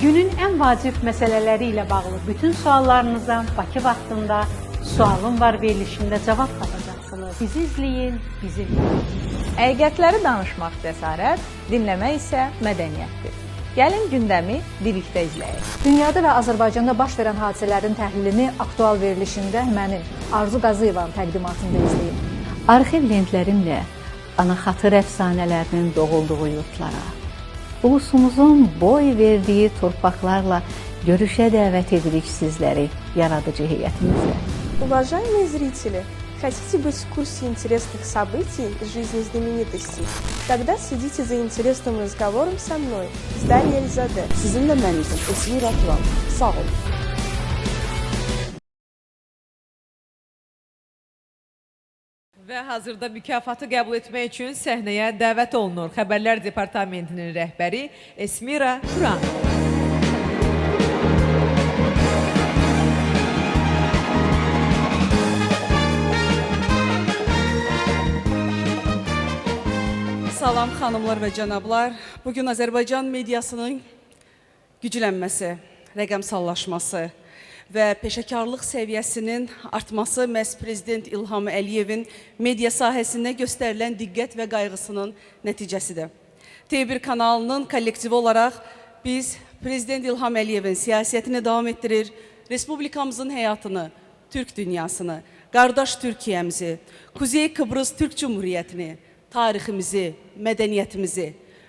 Günün ən vacib məsələləri ilə bağlı bütün suallarınıza Bakı vaxtında Sualım var verilişində cavab tapacaqsınız. Bizi izləyin, bizi dinləyin. Həqiqətləri danışmaq cəsarət, dinləmək isə mədəniyyətdir. Gəlin gündəmi birlikdə izləyək. Dünyada və Azərbaycanda baş verən hadisələrin təhlilini aktual verilişində mənim Arzu Qaziyevanın təqdimatında izləyin. Arxiv lentlərimlə ana xatır əfsanələrinin doğulduğu yurtlara, ulusumuzun boy verdiyi torpaqlarla görüşə dəvət edirik sizləri yaradıcı heyətimizlə. Уважаемые зрители, хотите быть в курсе интересных событий из жизни знаменитостей? Тогда следите за интересным разговором со мной, с Дарьей Эльзаде. Sizinle mən idim, Esmira Turan. Sağ olun. Və hazırda mükafatı qəbul etmək üçün səhnəyə dəvət olunur Xəbərlər Departamentinin rəhbəri Esmira Turan. Salam xanımlar və cənablar. Bugün Azərbaycan mediasının güclənməsi, rəqəmsallaşması və peşəkarlıq səviyyəsinin artması məhz Prezident İlham Əliyevin media sahəsində göstərilən diqqət və qayğısının nəticəsidir. TV1 kanalının kollektivi olaraq biz Prezident İlham Əliyevin siyasətini davam etdirir, Respublikamızın həyatını, Türk dünyasını, qardaş Türkiyəmizi, Kuzey Kıbrıs Türk Cumhuriyyətini, tariximizi, mədəniyyətimizi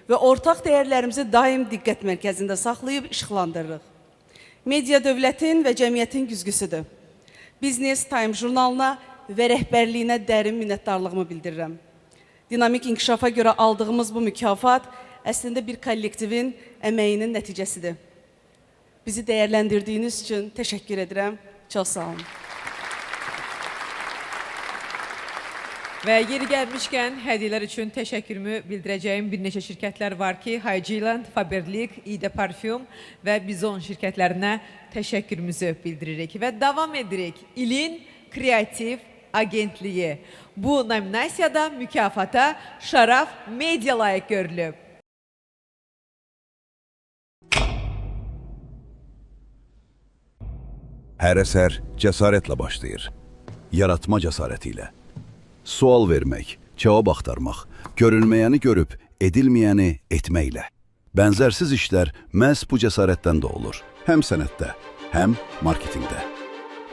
və ortaq dəyərlərimizi daim diqqət mərkəzində saxlayıb işıqlandırırıq. Media dövlətin və cəmiyyətin güzgüsüdür. Business Time jurnalına və rəhbərliyinə dərin minnətdarlığımı bildirirəm. Dinamik inkişafa görə aldığımız bu mükafat əslində bir kollektivin əməyinin nəticəsidir. Bizi dəyərləndirdiyiniz üçün təşəkkür edirəm. Çox sağ olun. Və yeri gəlmişkən hədiyyələr üçün təşəkkürümü bildirəcəyim bir neçə şirkətlər var ki, Hayciland, Faberlic, İdə Parfüm və Bizon şirkətlərinə təşəkkürümüzü bildiririk. Və davam edirik. İlin Kreativ Agentliyi. Bu nominasiyada mükafata Şərəf Media layiq görülüb. Hər əsər cəsarətlə başlayır. Yaratma cəsarəti ilə. Sual vermək, cavab axtarmaq, görülməyəni görüb, edilməyəni etməklə. Bənzərsiz işlər məhz bu cəsarətdən doğulur. Həm sənətdə, həm marketingdə.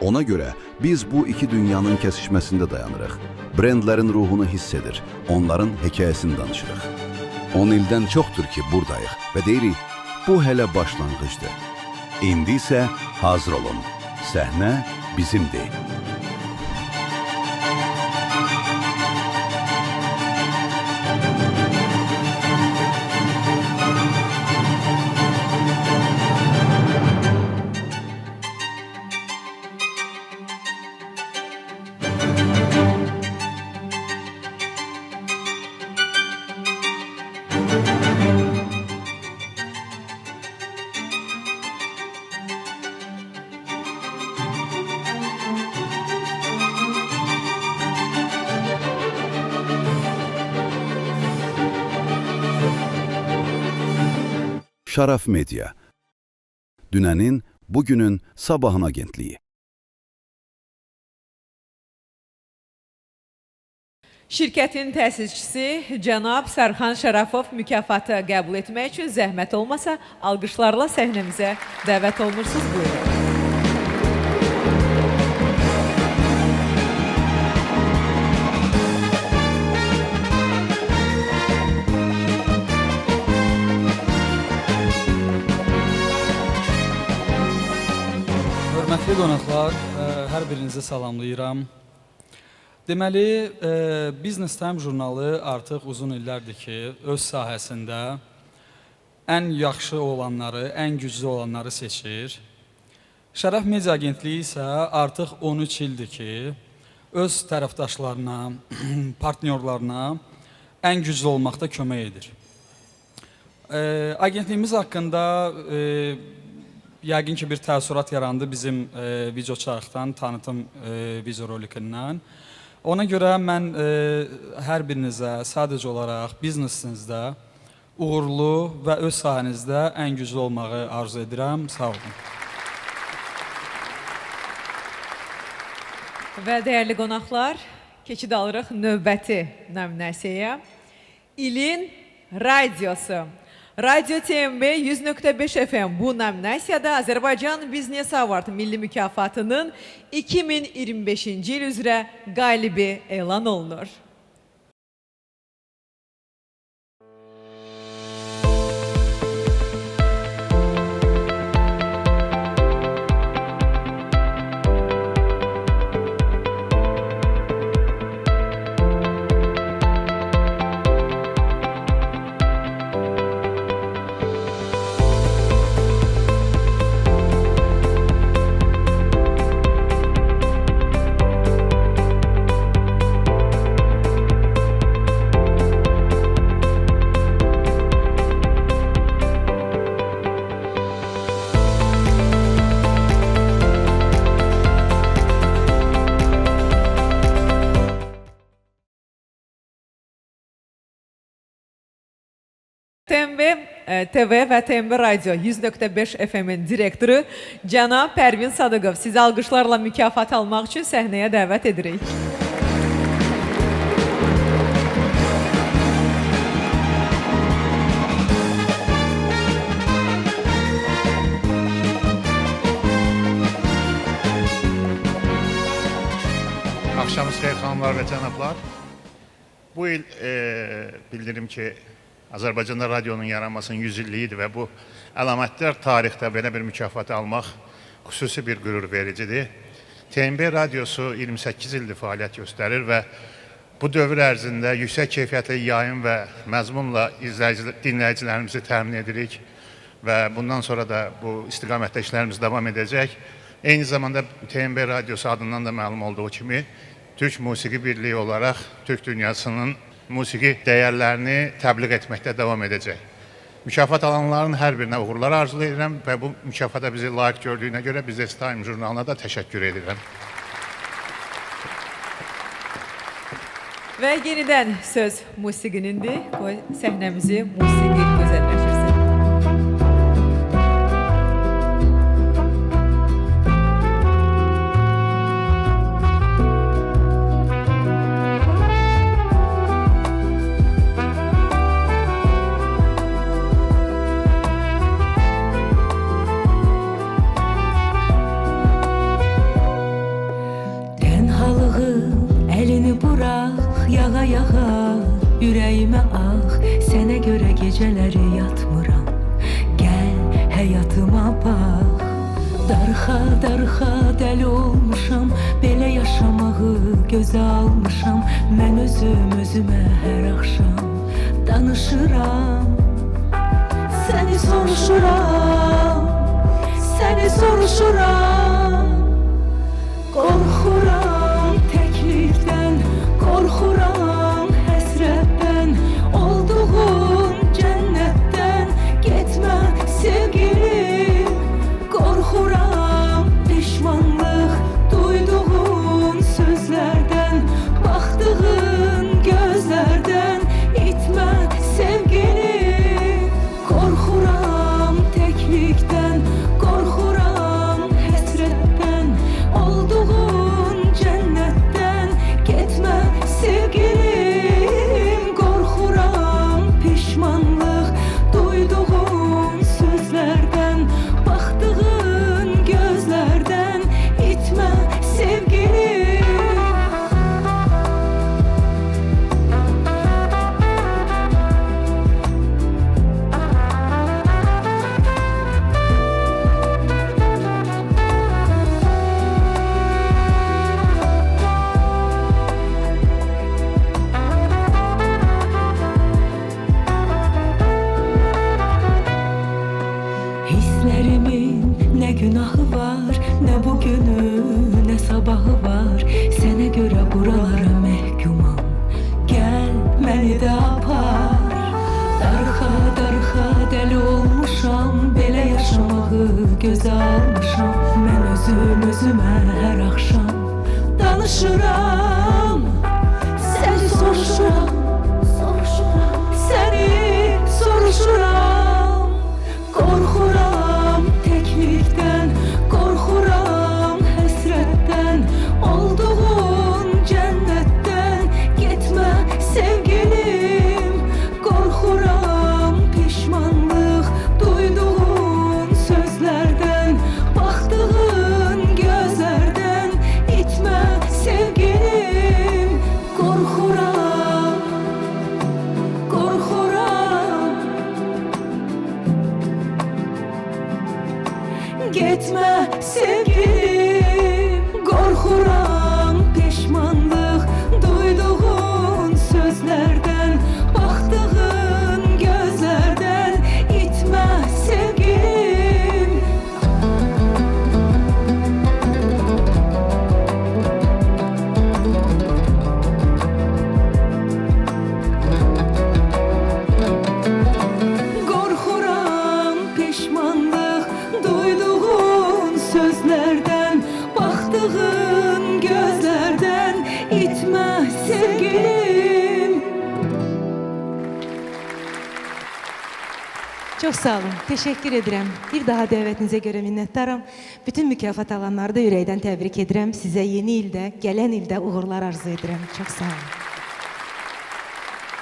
Ona görə biz bu iki dünyanın kəsişməsində dayanırıq. Brendlərin ruhunu hiss edir, onların hekayəsini danışırıq. 10 ildən çoxdur ki, buradayıq və deyirik, bu hələ başlanğıcdır. İndi isə hazır olun, səhnə bizimdir. Şərəf Media. Dünənin, bugünün, sabahın agentliyi. Şirkətin təsisçisi cənab Sərxan Şərəfov mükafatı qəbul etmək üçün zəhmət olmasa, alqışlarla səhnəmizə dəvət olunursunuz. Buyurun. Hörmətli qonaqlar, hər birinizi salamlayıram. Deməli, Business Time jurnalı artıq uzun illərdir ki, öz sahəsində ən yaxşı olanları, ən güclü olanları seçir. Şərəf Media Agentliyi isə artıq 13 ildir ki, öz tərəfdaşlarına, partnyorlarına ən güclü olmaqda kömək edir. Agentliyimiz haqqında yəqin ki, bir təəssürat yarandı bizim video çarxdan, tanıtım video rolikindən. Ona görə mən hər birinizə sadəcə olaraq biznesinizdə uğurlu və öz sahənizdə ən güclü olmağı arzu edirəm. Sağ olun. Və dəyərli qonaqlar, keçid alırıq növbəti nominasiyaya. İlin radiosu. Radio TMB 100.5 FM bu nominasiyada Azərbaycan Business Award milli mükafatının 2025-ci il üzrə qalibi elan olunur. TMB TV və TMB Radio 100.5 FM-in direktoru cənab Pərvin Sadıqov sizi alqışlarla mükafat almaq üçün səhnəyə dəvət edirik. Axşamınız xeyir xanımlar və cənablar. Bu il bildirim ki, Azərbaycanda radionun yaranmasının 100 illiyidir və bu əlamətlər tarixdə belə bir mükafatı almaq xüsusi bir qürur vericidir. TMB radiosu 28 ildir fəaliyyət göstərir və bu dövr ərzində yüksək keyfiyyətli yayın və məzmunla dinləyicilərimizi təmin edirik və bundan sonra da bu istiqamətdə işlərimiz davam edəcək. Eyni zamanda TMB radiosu adından da məlum olduğu kimi Türk Musiqi Birliyi olaraq Türk dünyasının musiqi dəyərlərini təbliğ etməkdə davam edəcək. Mükafat alanların hər birinə uğurlar arzu edirəm və bu mükafata bizi layiq gördüyünə görə Business Time jurnalına da təşəkkür edirəm. Və yenidən söz musiqinindir. Qoy səhnəmizi musiqi gözəlləşirsin. Ürəyimə ax, sənə görə gecələri yatmıram. Gəl, həyatıma bax. Darxa, darxa dəli olmuşam, belə yaşamağı gözə almışam. Mən özümə hər axşam danışıram. Səni soruşuram, səni soruşuram. Qorxuram təklikdən, qorxuram həsrətdən, olduğum cənnətdən. Getmə sevgilim, qorxuram düşmanlıq duyduğun sözlərdən, baxdığın gözlərdən. İtmə sevgilim, qorxuram günü ne sabahı var. Sənə görə buralara məhkumam. Gəl məni də apar. Darxa darxa dəli olmuşam. Belə yaşamağı gözə almışam. Mən özümə hər axşam danışıram. Səni soruşuram. Səni soruşuram. Qorxuram təklikdən, qorxuram həsrətdən, olduğun cənnətdən. Getmə sevgilim, qorxuram pişmanlıq duyduğun sözlərdən, baxdığın gözlərdən. İtmə sevgilim, qorxuram, qorxuram. Getmə sevgilim, qorxuram peşmanlıq duyduğun sözlərdən, baxdığın gözlərdən. İtmə sevgilim. Qorxuram peşmanlıq duyduğun sözlərdən, baxdığın gözlərdən. İtmə sevgilim. Çox sağ olun, təşəkkür edirəm. Bir daha dəvətinizə görə minnətdaram. Bütün mükafat alanları da ürəkdən təbrik edirəm. Sizə yeni ildə, gələn ildə uğurlar arzu edirəm. Çox sağ olun.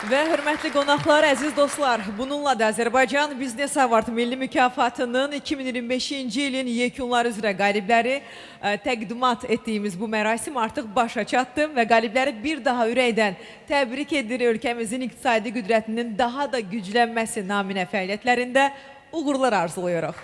Və hörmətli qonaqlar, əziz dostlar, bununla da Azərbaycan Biznes Award Milli Mükafatının 2025-ci ilin yekunları üzrə qalibləri təqdimat etdiyimiz bu mərasim artıq başa çatdı və qalibləri bir daha ürəkdən təbrik edir. Ölkəmizin iqtisadi qüdrətinin daha da güclənməsi naminə fəaliyyətlərində uğurlar arzuluyuruq.